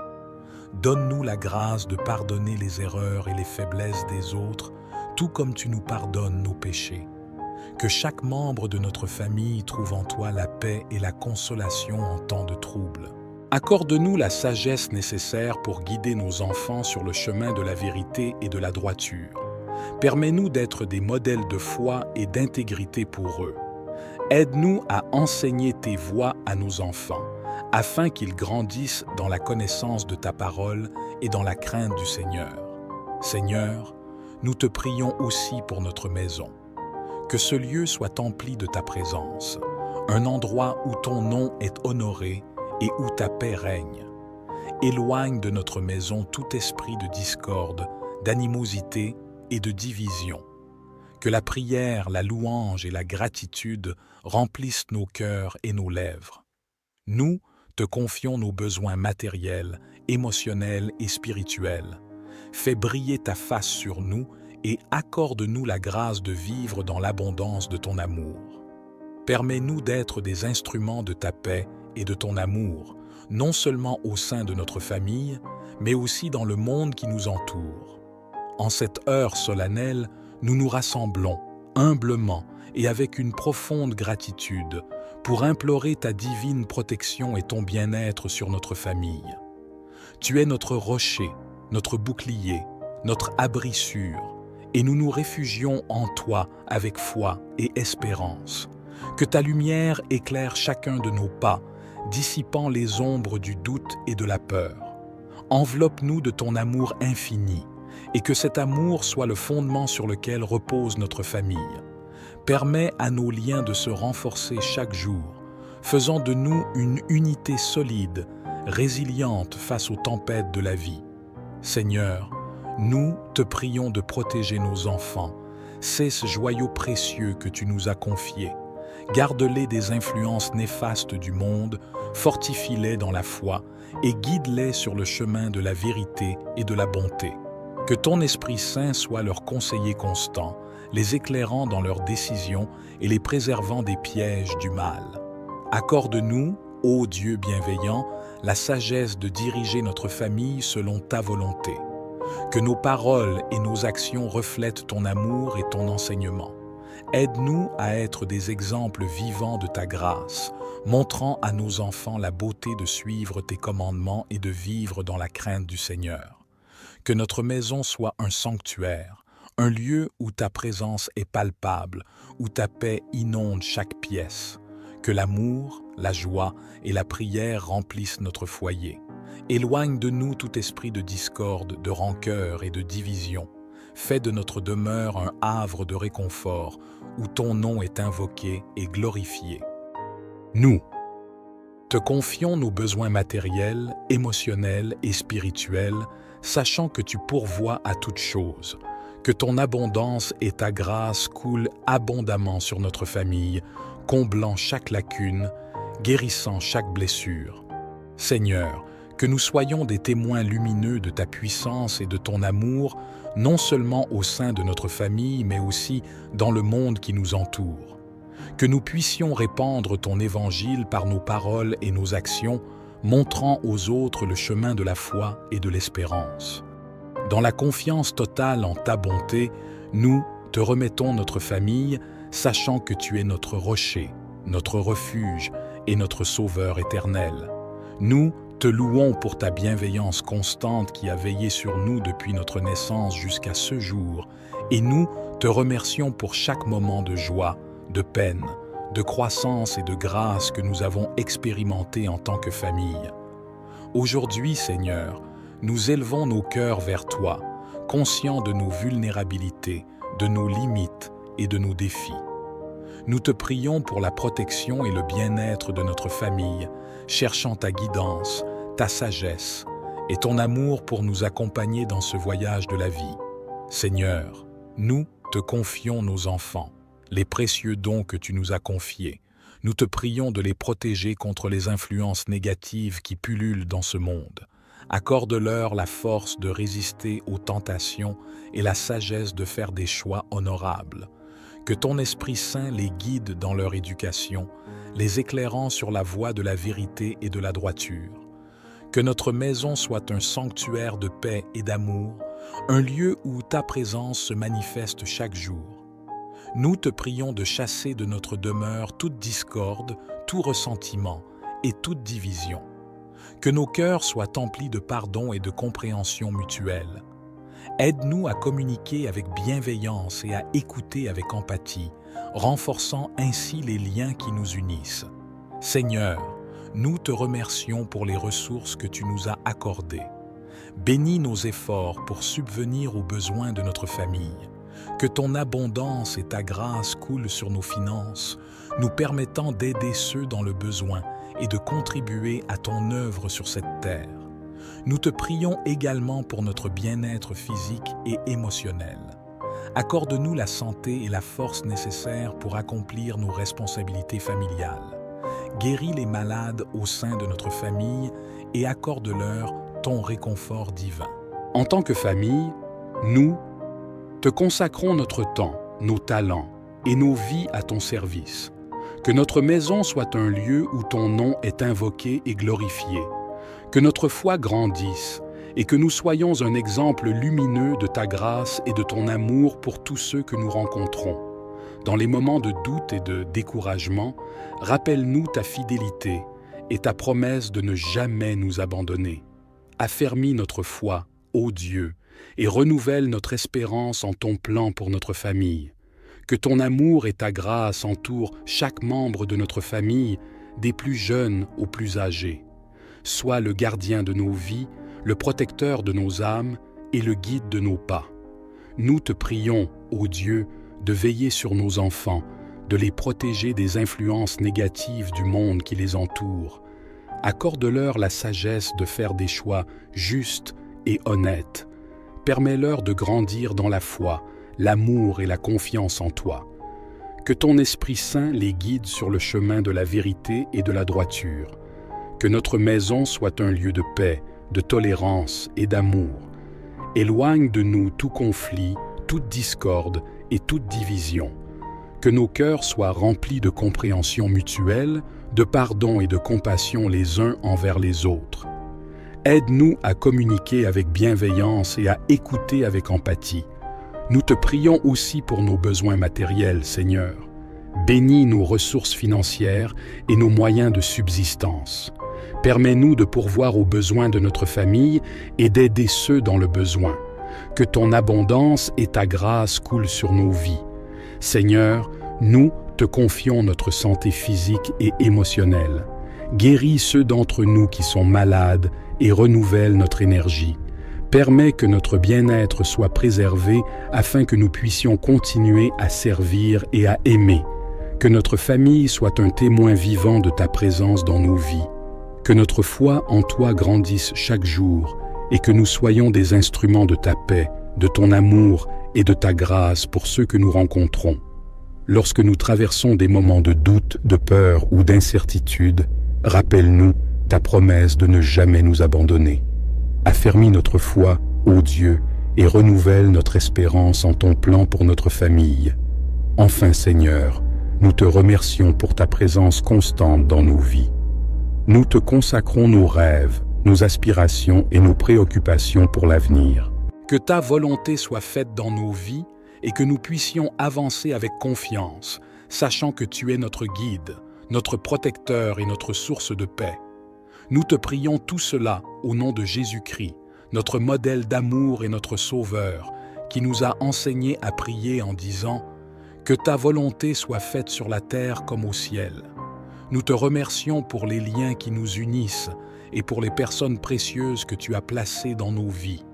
Speaker 1: Donne-nous la grâce de pardonner les erreurs et les faiblesses des autres, tout comme tu nous pardonnes nos péchés. Que chaque membre de notre famille trouve en toi la paix et la consolation en temps de trouble. Accorde-nous la sagesse nécessaire pour guider nos enfants sur le chemin de la vérité et de la droiture. Permets-nous d'être des modèles de foi et d'intégrité pour eux. Aide-nous à enseigner tes voies à nos enfants, afin qu'ils grandissent dans la connaissance de ta parole et dans la crainte du Seigneur. Seigneur, nous te prions aussi pour notre maison. Que ce lieu soit empli de ta présence, un endroit où ton nom est honoré et où ta paix règne. Éloigne de notre maison tout esprit de discorde, d'animosité et de division. Que la prière, la louange et la gratitude remplissent nos cœurs et nos lèvres. Nous te confions nos besoins matériels, émotionnels et spirituels. Fais briller ta face sur nous et accorde-nous la grâce de vivre dans l'abondance de ton amour. Permets-nous d'être des instruments de ta paix et de ton amour, non seulement au sein de notre famille, mais aussi dans le monde qui nous entoure. En cette heure solennelle, nous nous rassemblons, humblement et avec une profonde gratitude, pour implorer ta divine protection et ton bien-être sur notre famille. Tu es notre rocher, notre bouclier, notre abri sûr, et nous nous réfugions en toi avec foi et espérance. Que ta lumière éclaire chacun de nos pas, dissipant les ombres du doute et de la peur. Enveloppe-nous de ton amour infini, et que cet amour soit le fondement sur lequel repose notre famille. Permets à nos liens de se renforcer chaque jour, faisant de nous une unité solide, résiliente face aux tempêtes de la vie. Seigneur, nous te prions de protéger nos enfants, ces joyaux précieux que tu nous as confiés. Garde-les des influences néfastes du monde, fortifie-les dans la foi et guide-les sur le chemin de la vérité et de la bonté. Que ton Esprit Saint soit leur conseiller constant, les éclairant dans leurs décisions et les préservant des pièges du mal. Accorde-nous, ô Dieu bienveillant, la sagesse de diriger notre famille selon ta volonté. Que nos paroles et nos actions reflètent ton amour et ton enseignement. Aide-nous à être des exemples vivants de ta grâce, montrant à nos enfants la beauté de suivre tes commandements et de vivre dans la crainte du Seigneur. Que notre maison soit un sanctuaire, un lieu où ta présence est palpable, où ta paix inonde chaque pièce. Que l'amour, la joie et la prière remplissent notre foyer. Éloigne de nous tout esprit de discorde, de rancœur et de division. Fais de notre demeure un havre de réconfort, où ton nom est invoqué et glorifié. Nous te confions nos besoins matériels, émotionnels et spirituels, sachant que tu pourvois à toutes choses. Que ton abondance et ta grâce coulent abondamment sur notre famille, comblant chaque lacune, guérissant chaque blessure. Seigneur, que nous soyons des témoins lumineux de ta puissance et de ton amour, non seulement au sein de notre famille, mais aussi dans le monde qui nous entoure. Que nous puissions répandre ton évangile par nos paroles et nos actions, montrant aux autres le chemin de la foi et de l'espérance. Dans la confiance totale en ta bonté, nous te remettons notre famille, sachant que tu es notre rocher, notre refuge et notre Sauveur éternel. Nous te louons pour ta bienveillance constante qui a veillé sur nous depuis notre naissance jusqu'à ce jour, et nous te remercions pour chaque moment de joie, de peine, de croissance et de grâce que nous avons expérimenté en tant que famille. Aujourd'hui, Seigneur, nous élevons nos cœurs vers toi, conscients de nos vulnérabilités, de nos limites et de nos défis. Nous te prions pour la protection et le bien-être de notre famille, cherchant ta guidance, ta sagesse et ton amour pour nous accompagner dans ce voyage de la vie. Seigneur, nous te confions nos enfants, les précieux dons que tu nous as confiés. Nous te prions de les protéger contre les influences négatives qui pullulent dans ce monde. Accorde-leur la force de résister aux tentations et la sagesse de faire des choix honorables. Que ton Esprit Saint les guide dans leur éducation, les éclairant sur la voie de la vérité et de la droiture. Que notre maison soit un sanctuaire de paix et d'amour, un lieu où ta présence se manifeste chaque jour. Nous te prions de chasser de notre demeure toute discorde, tout ressentiment et toute division. Que nos cœurs soient emplis de pardon et de compréhension mutuelle. Aide-nous à communiquer avec bienveillance et à écouter avec empathie, renforçant ainsi les liens qui nous unissent. Seigneur, nous te remercions pour les ressources que tu nous as accordées. Bénis nos efforts pour subvenir aux besoins de notre famille. Que ton abondance et ta grâce coulent sur nos finances, nous permettant d'aider ceux dans le besoin et de contribuer à ton œuvre sur cette terre. Nous te prions également pour notre bien-être physique et émotionnel. Accorde-nous la santé et la force nécessaires pour accomplir nos responsabilités familiales. Guéris les malades au sein de notre famille et accorde-leur ton réconfort divin.
Speaker 2: En tant que famille, nous te consacrons notre temps, nos talents et nos vies à ton service. Que notre maison soit un lieu où ton nom est invoqué et glorifié. Que notre foi grandisse et que nous soyons un exemple lumineux de ta grâce et de ton amour pour tous ceux que nous rencontrons. Dans les moments de doute et de découragement, rappelle-nous ta fidélité et ta promesse de ne jamais nous abandonner. Affermis notre foi, ô Dieu, et renouvelle notre espérance en ton plan pour notre famille. Que ton amour et ta grâce entourent chaque membre de notre famille, des plus jeunes aux plus âgés. Sois le gardien de nos vies, le protecteur de nos âmes et le guide de nos pas. Nous te prions, ô Dieu, de veiller sur nos enfants, de les protéger des influences négatives du monde qui les entoure. Accorde-leur la sagesse de faire des choix justes et honnêtes. Permets-leur de grandir dans la foi, l'amour et la confiance en toi. Que ton Esprit Saint les guide sur le chemin de la vérité et de la droiture. Que notre maison soit un lieu de paix, de tolérance et d'amour. Éloigne de nous tout conflit, toute discorde et toute division. Que nos cœurs soient remplis de compréhension mutuelle, de pardon et de compassion les uns envers les autres. Aide-nous à communiquer avec bienveillance et à écouter avec empathie. Nous te prions aussi pour nos besoins matériels, Seigneur. Bénis nos ressources financières et nos moyens de subsistance. Permets-nous de pourvoir aux besoins de notre famille et d'aider ceux dans le besoin. Que ton abondance et ta grâce coulent sur nos vies. Seigneur, nous te confions notre santé physique et émotionnelle. Guéris ceux d'entre nous qui sont malades et renouvelle notre énergie. Permets que notre bien-être soit préservé afin que nous puissions continuer à servir et à aimer. Que notre famille soit un témoin vivant de ta présence dans nos vies. Que notre foi en toi grandisse chaque jour et que nous soyons des instruments de ta paix, de ton amour et de ta grâce pour ceux que nous rencontrons. Lorsque nous traversons des moments de doute, de peur ou d'incertitude, rappelle-nous ta promesse de ne jamais nous abandonner. Affermis notre foi, ô Dieu, et renouvelle notre espérance en ton plan pour notre famille. Enfin, Seigneur, nous te remercions pour ta présence constante dans nos vies. Nous te consacrons nos rêves, nos aspirations et nos préoccupations pour l'avenir.
Speaker 1: Que ta volonté soit faite dans nos vies et que nous puissions avancer avec confiance, sachant que tu es notre guide, notre protecteur et notre source de paix. Nous te prions tout cela au nom de Jésus-Christ, notre modèle d'amour et notre Sauveur, qui nous a enseigné à prier en disant « Que ta volonté soit faite sur la terre comme au ciel ». Nous te remercions pour les liens qui nous unissent et pour les personnes précieuses que tu as placées dans nos vies.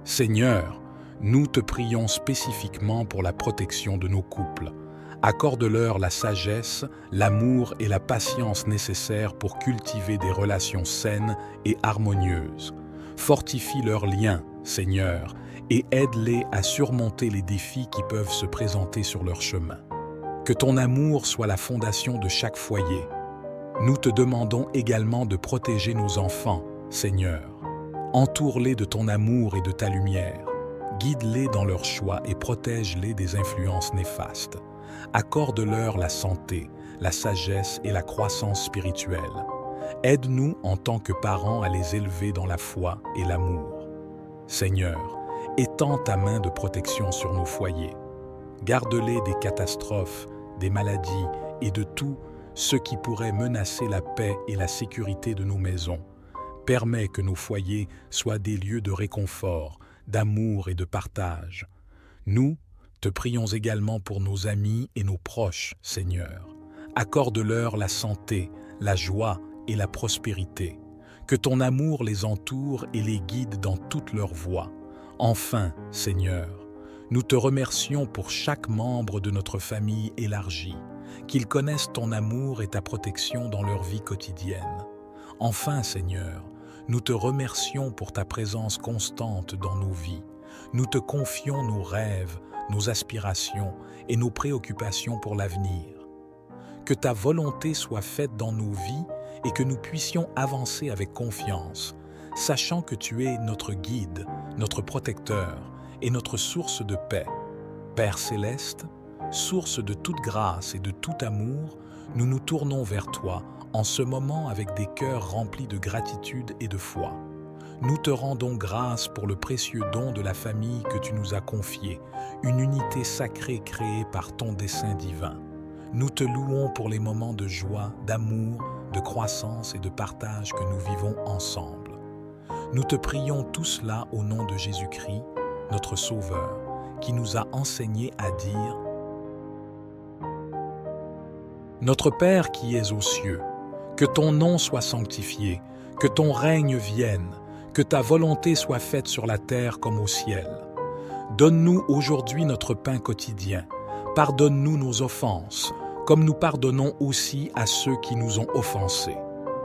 Speaker 1: Seigneur, nous te prions spécifiquement pour la protection de nos couples. Accorde-leur la sagesse, l'amour et la patience nécessaires pour cultiver des relations saines et harmonieuses. Fortifie leurs liens, Seigneur, et aide-les à surmonter les défis qui peuvent se présenter sur leur chemin. Que ton amour soit la fondation de chaque foyer. Nous te demandons également de protéger nos enfants, Seigneur. Entoure-les de ton amour et de ta lumière. Guide-les dans leurs choix et protège-les des influences néfastes. Accorde-leur la santé, la sagesse et la croissance spirituelle. Aide-nous en tant que parents à les élever dans la foi et l'amour. Seigneur, étends ta main de protection sur nos foyers. Garde-les des catastrophes, des maladies et de tout ce qui pourrait menacer la paix et la sécurité de nos maisons. Permets que nos foyers soient des lieux de réconfort, d'amour et de partage. Nous te prions également pour nos amis et nos proches, Seigneur. Accorde-leur la santé, la joie et la prospérité. Que ton amour les entoure et les guide dans toutes leurs voies. Enfin, Seigneur, nous te remercions pour chaque membre de notre famille élargie, qu'ils connaissent ton amour et ta protection dans leur vie quotidienne. Enfin, Seigneur, nous te remercions pour ta présence constante dans nos vies. Nous te confions nos rêves, nos aspirations et nos préoccupations pour l'avenir. Que ta volonté soit faite dans nos vies et que nous puissions avancer avec confiance, sachant que tu es notre guide, notre protecteur et notre source de paix. Père céleste, source de toute grâce et de tout amour, nous nous tournons vers toi en ce moment avec des cœurs remplis de gratitude et de foi. Nous te rendons grâce pour le précieux don de la famille que tu nous as confiée, une unité sacrée créée par ton dessein divin. Nous te louons pour les moments de joie, d'amour, de croissance et de partage que nous vivons ensemble. Nous te prions tout cela au nom de Jésus-Christ, notre Sauveur, qui nous a enseigné à dire « Notre Père qui es aux cieux, que ton nom soit sanctifié, que ton règne vienne, que ta volonté soit faite sur la terre comme au ciel. Donne-nous aujourd'hui notre pain quotidien. Pardonne-nous nos offenses, comme nous pardonnons aussi à ceux qui nous ont offensés.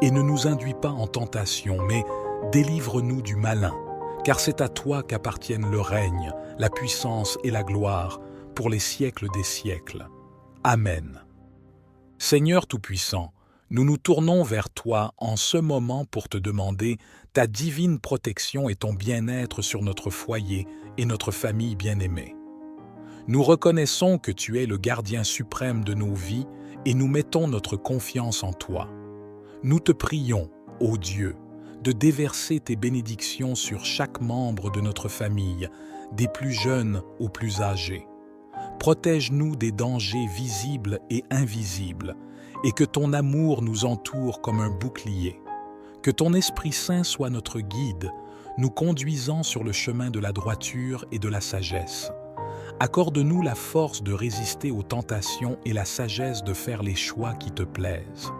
Speaker 1: Et ne nous induis pas en tentation, mais délivre-nous du malin, car c'est à toi qu'appartiennent le règne, la puissance et la gloire, pour les siècles des siècles. Amen. Seigneur Tout-Puissant, nous nous tournons vers toi en ce moment pour te demander ta divine protection et ton bien-être sur notre foyer et notre famille bien-aimée. Nous reconnaissons que tu es le gardien suprême de nos vies et nous mettons notre confiance en toi. Nous te prions, ô Dieu, de déverser tes bénédictions sur chaque membre de notre famille, des plus jeunes aux plus âgés. Protège-nous des dangers visibles et invisibles, et que ton amour nous entoure comme un bouclier. Que ton Esprit Saint soit notre guide, nous conduisant sur le chemin de la droiture et de la sagesse. Accorde-nous la force de résister aux tentations et la sagesse de faire les choix qui te plaisent.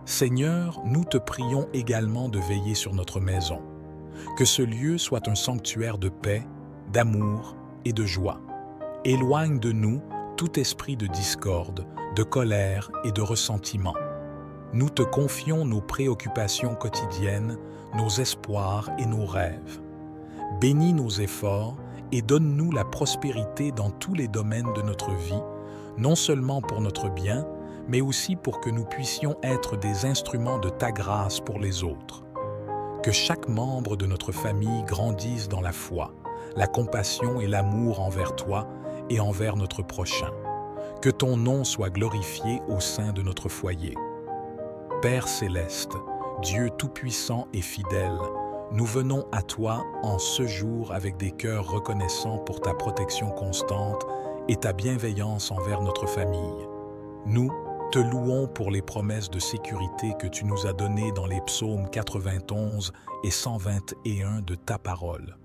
Speaker 1: Seigneur, nous te prions également de veiller sur notre maison. Que ce lieu soit un sanctuaire de paix, d'amour et de joie. Éloigne de nous tout esprit de discorde, de colère et de ressentiment. Nous te confions nos préoccupations quotidiennes, nos espoirs et nos rêves. Bénis nos efforts et donne-nous la prospérité dans tous les domaines de notre vie, non seulement pour notre bien, mais aussi pour que nous puissions être des instruments de ta grâce pour les autres. Que chaque membre de notre famille grandisse dans la foi, la compassion et l'amour envers toi et envers notre prochain. Que ton nom soit glorifié au sein de notre foyer. Père céleste, Dieu tout-puissant et fidèle, nous venons à toi en ce jour avec des cœurs reconnaissants pour ta protection constante et ta bienveillance envers notre famille. Nous Te louons pour les promesses de sécurité que tu nous as données dans les psaumes 91 et 121 de ta parole.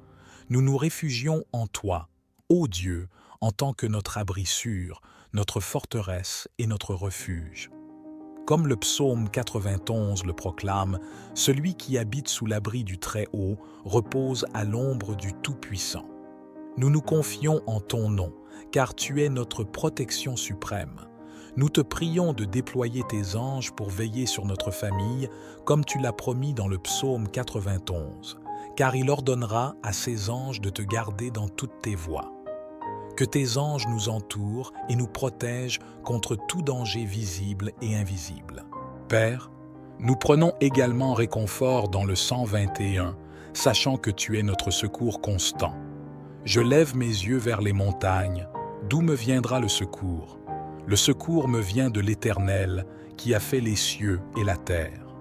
Speaker 1: Nous nous réfugions en toi, ô Dieu, en tant que notre abri sûr, notre forteresse et notre refuge. Comme le psaume 91 le proclame, celui qui habite sous l'abri du Très-Haut repose à l'ombre du Tout-Puissant. Nous nous confions en ton nom, car tu es notre protection suprême. Nous te prions de déployer tes anges pour veiller sur notre famille, comme tu l'as promis dans le psaume 91, car il ordonnera à ses anges de te garder dans toutes tes voies. Que tes anges nous entourent et nous protègent contre tout danger visible et invisible. Père, nous prenons également réconfort dans le 121, sachant que tu es notre secours constant. Je lève mes yeux vers les montagnes, d'où me viendra le secours? Le secours me vient de l'Éternel, qui a fait les cieux et la terre.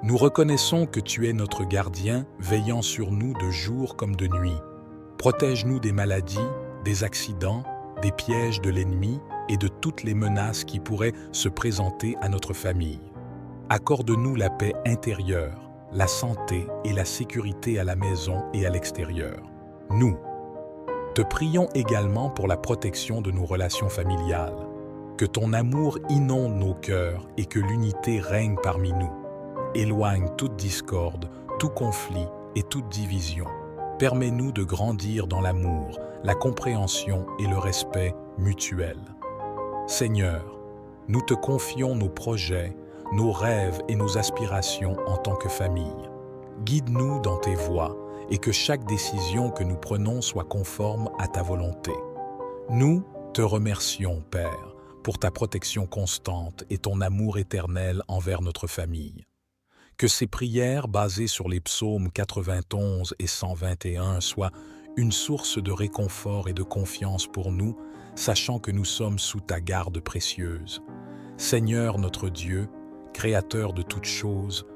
Speaker 1: Nous reconnaissons que tu es notre gardien, veillant sur nous de jour comme de nuit. Protège-nous des maladies, des accidents, des pièges de l'ennemi et de toutes les menaces qui pourraient se présenter à notre famille. Accorde-nous la paix intérieure, la santé et la sécurité à la maison et à l'extérieur. Nous te prions également pour la protection de nos relations familiales. Que ton amour inonde nos cœurs et que l'unité règne parmi nous. Éloigne toute discorde, tout conflit et toute division. Permets-nous de grandir dans l'amour, la compréhension et le respect mutuel. Seigneur, nous te confions nos projets, nos rêves et nos aspirations en tant que famille. Guide-nous dans tes voies et que chaque décision que nous prenons soit conforme à ta volonté. Nous te remercions, Père, pour ta protection constante et ton amour éternel envers notre famille. Que ces prières basées sur les psaumes 91 et 121 soient une source de réconfort et de confiance pour nous, sachant que nous sommes sous ta garde précieuse. Seigneur notre Dieu, Créateur de toutes choses,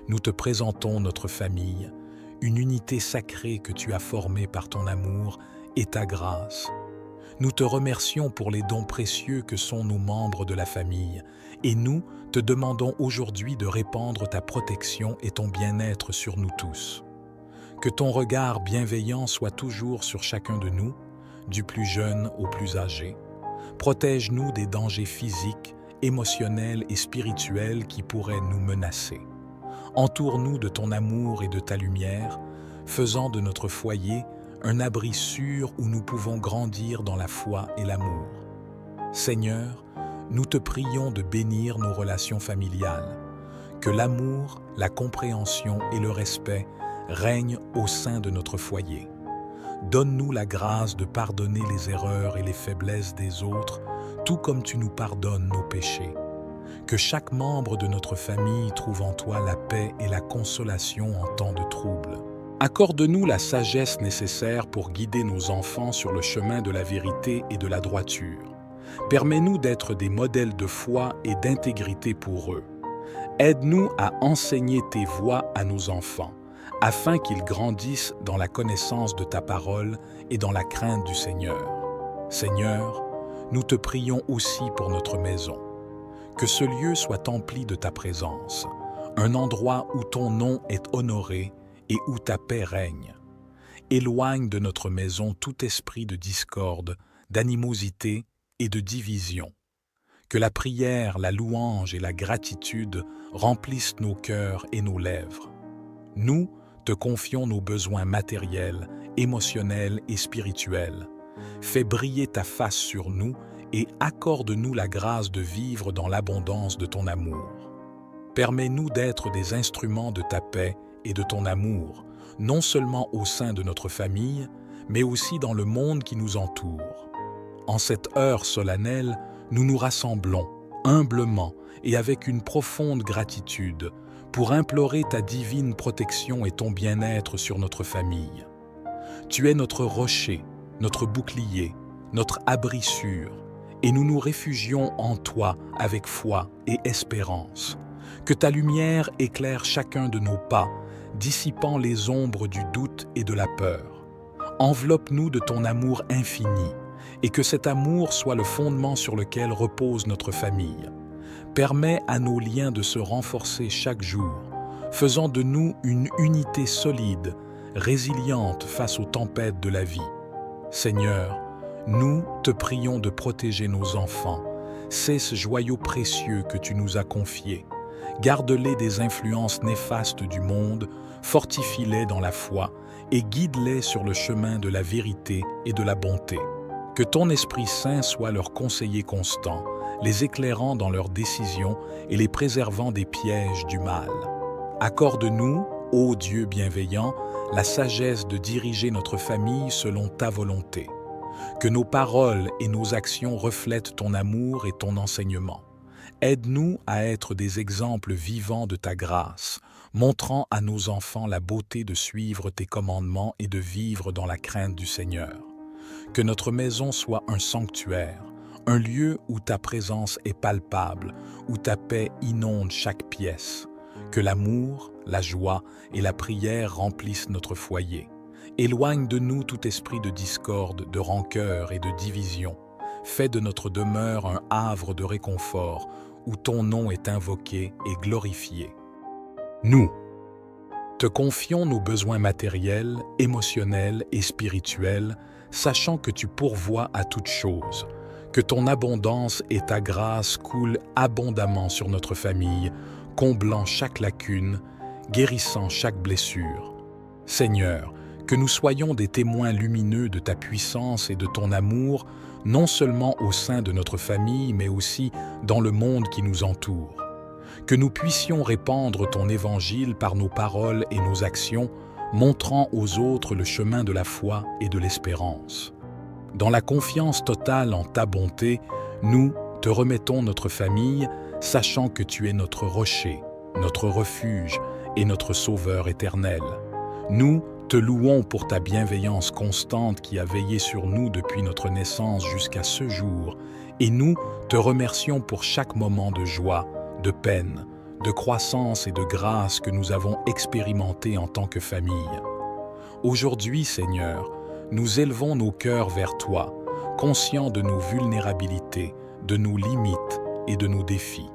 Speaker 1: nous te présentons notre famille, une unité sacrée que tu as formée par ton amour et ta grâce. Nous te remercions pour les dons précieux que sont nos membres de la famille, et nous te demandons aujourd'hui de répandre ta protection et ton bien-être sur nous tous. Que ton regard bienveillant soit toujours sur chacun de nous, du plus jeune au plus âgé. Protège-nous des dangers physiques, émotionnels et spirituels qui pourraient nous menacer. Entoure-nous de ton amour et de ta lumière, faisant de notre foyer un abri sûr où nous pouvons grandir dans la foi et l'amour. Seigneur, nous te prions de bénir nos relations familiales, que l'amour, la compréhension et le respect règnent au sein de notre foyer. Donne-nous la grâce de pardonner les erreurs et les faiblesses des autres, tout comme tu nous pardonnes nos péchés. Que chaque membre de notre famille trouve en toi la paix et la consolation en temps de trouble. Accorde-nous la sagesse nécessaire pour guider nos enfants sur le chemin de la vérité et de la droiture. Permets-nous d'être des modèles de foi et d'intégrité pour eux. Aide-nous à enseigner tes voies à nos enfants, afin qu'ils grandissent dans la connaissance de ta parole et dans la crainte du Seigneur. Seigneur, nous te prions aussi pour notre maison. Que ce lieu soit empli de ta présence, un endroit où ton nom est honoré et où ta paix règne. Éloigne de notre maison tout esprit de discorde, d'animosité et de division. Que la prière, la louange et la gratitude remplissent nos cœurs et nos lèvres. Nous te confions nos besoins matériels, émotionnels et spirituels. Fais briller ta face sur nous et accorde-nous la grâce de vivre dans l'abondance de ton amour. Permets-nous d'être des instruments de ta paix et de ton amour, non seulement au sein de notre famille, mais aussi dans le monde qui nous entoure. En cette heure solennelle, nous nous rassemblons, humblement et avec une profonde gratitude, pour implorer ta divine protection et ton bien-être sur notre famille. Tu es notre rocher, notre bouclier, notre abri sûr, et nous nous réfugions en toi avec foi et espérance. Que ta lumière éclaire chacun de nos pas, dissipant les ombres du doute et de la peur. Enveloppe-nous de ton amour infini, et que cet amour soit le fondement sur lequel repose notre famille. Permets à nos liens de se renforcer chaque jour, faisant de nous une unité solide, résiliente face aux tempêtes de la vie. Seigneur, nous te prions de protéger nos enfants. C'est ce joyau précieux que tu nous as confié. Garde-les des influences néfastes du monde, fortifie-les dans la foi et guide-les sur le chemin de la vérité et de la bonté. Que ton Esprit Saint soit leur conseiller constant, les éclairant dans leurs décisions et les préservant des pièges du mal. Accorde-nous, ô Dieu bienveillant, la sagesse de diriger notre famille selon ta volonté. Que nos paroles et nos actions reflètent ton amour et ton enseignement. Aide-nous à être des exemples vivants de ta grâce, montrant à nos enfants la beauté de suivre tes commandements et de vivre dans la crainte du Seigneur. Que notre maison soit un sanctuaire, un lieu où ta présence est palpable, où ta paix inonde chaque pièce. Que l'amour, la joie et la prière remplissent notre foyer. Éloigne de nous tout esprit de discorde, de rancœur et de division. Fais de notre demeure un havre de réconfort, où ton nom est invoqué et glorifié. Nous te confions nos besoins matériels, émotionnels et spirituels, sachant que tu pourvois à toutes choses. Que ton abondance et ta grâce coulent abondamment sur notre famille, comblant chaque lacune, guérissant chaque blessure. Seigneur, que nous soyons des témoins lumineux de ta puissance et de ton amour, non seulement au sein de notre famille, mais aussi dans le monde qui nous entoure. Que nous puissions répandre ton évangile par nos paroles et nos actions, montrant aux autres le chemin de la foi et de l'espérance. Dans la confiance totale en ta bonté, nous te remettons notre famille, sachant que tu es notre rocher, notre refuge et notre sauveur éternel. Nous te louons pour ta bienveillance constante qui a veillé sur nous depuis notre naissance jusqu'à ce jour, et nous te remercions pour chaque moment de joie, de peine, de croissance et de grâce que nous avons expérimenté en tant que famille. Aujourd'hui, Seigneur, nous élevons nos cœurs vers toi, conscients de nos vulnérabilités, de nos limites et de nos défis.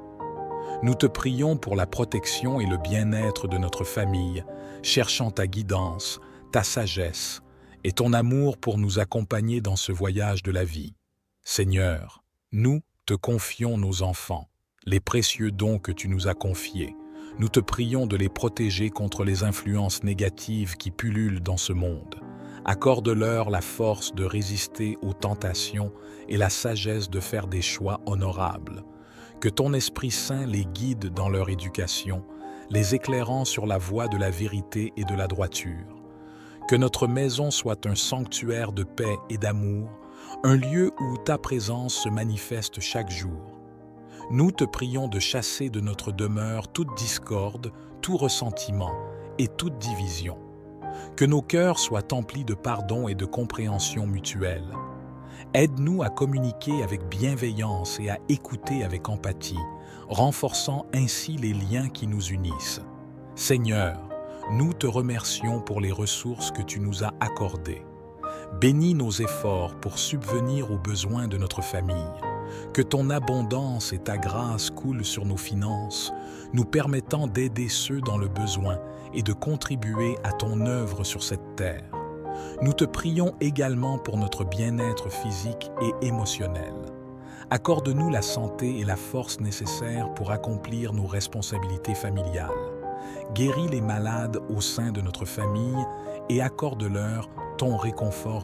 Speaker 1: Nous te prions pour la protection et le bien-être de notre famille, cherchant ta guidance, ta sagesse et ton amour pour nous accompagner dans ce voyage de la vie. Seigneur, nous te confions nos enfants, les précieux dons que tu nous as confiés. Nous te prions de les protéger contre les influences négatives qui pullulent dans ce monde. Accorde-leur la force de résister aux tentations et la sagesse de faire des choix honorables. Que ton Esprit Saint les guide dans leur éducation, les éclairant sur la voie de la vérité et de la droiture. Que notre maison soit un sanctuaire de paix et d'amour, un lieu où ta présence se manifeste chaque jour. Nous te prions de chasser de notre demeure toute discorde, tout ressentiment et toute division. Que nos cœurs soient emplis de pardon et de compréhension mutuelle. Aide-nous à communiquer avec bienveillance et à écouter avec empathie, renforçant ainsi les liens qui nous unissent. Seigneur, nous te remercions pour les ressources que tu nous as accordées. Bénis nos efforts pour subvenir aux besoins de notre famille. Que ton abondance et ta grâce coulent sur nos finances, nous permettant d'aider ceux dans le besoin et de contribuer à ton œuvre sur cette terre. Nous te prions également pour notre bien-être physique et émotionnel. Accorde-nous la santé et la force nécessaires pour accomplir nos responsabilités familiales. Guéris les malades au sein de notre famille et accorde-leur ton réconfort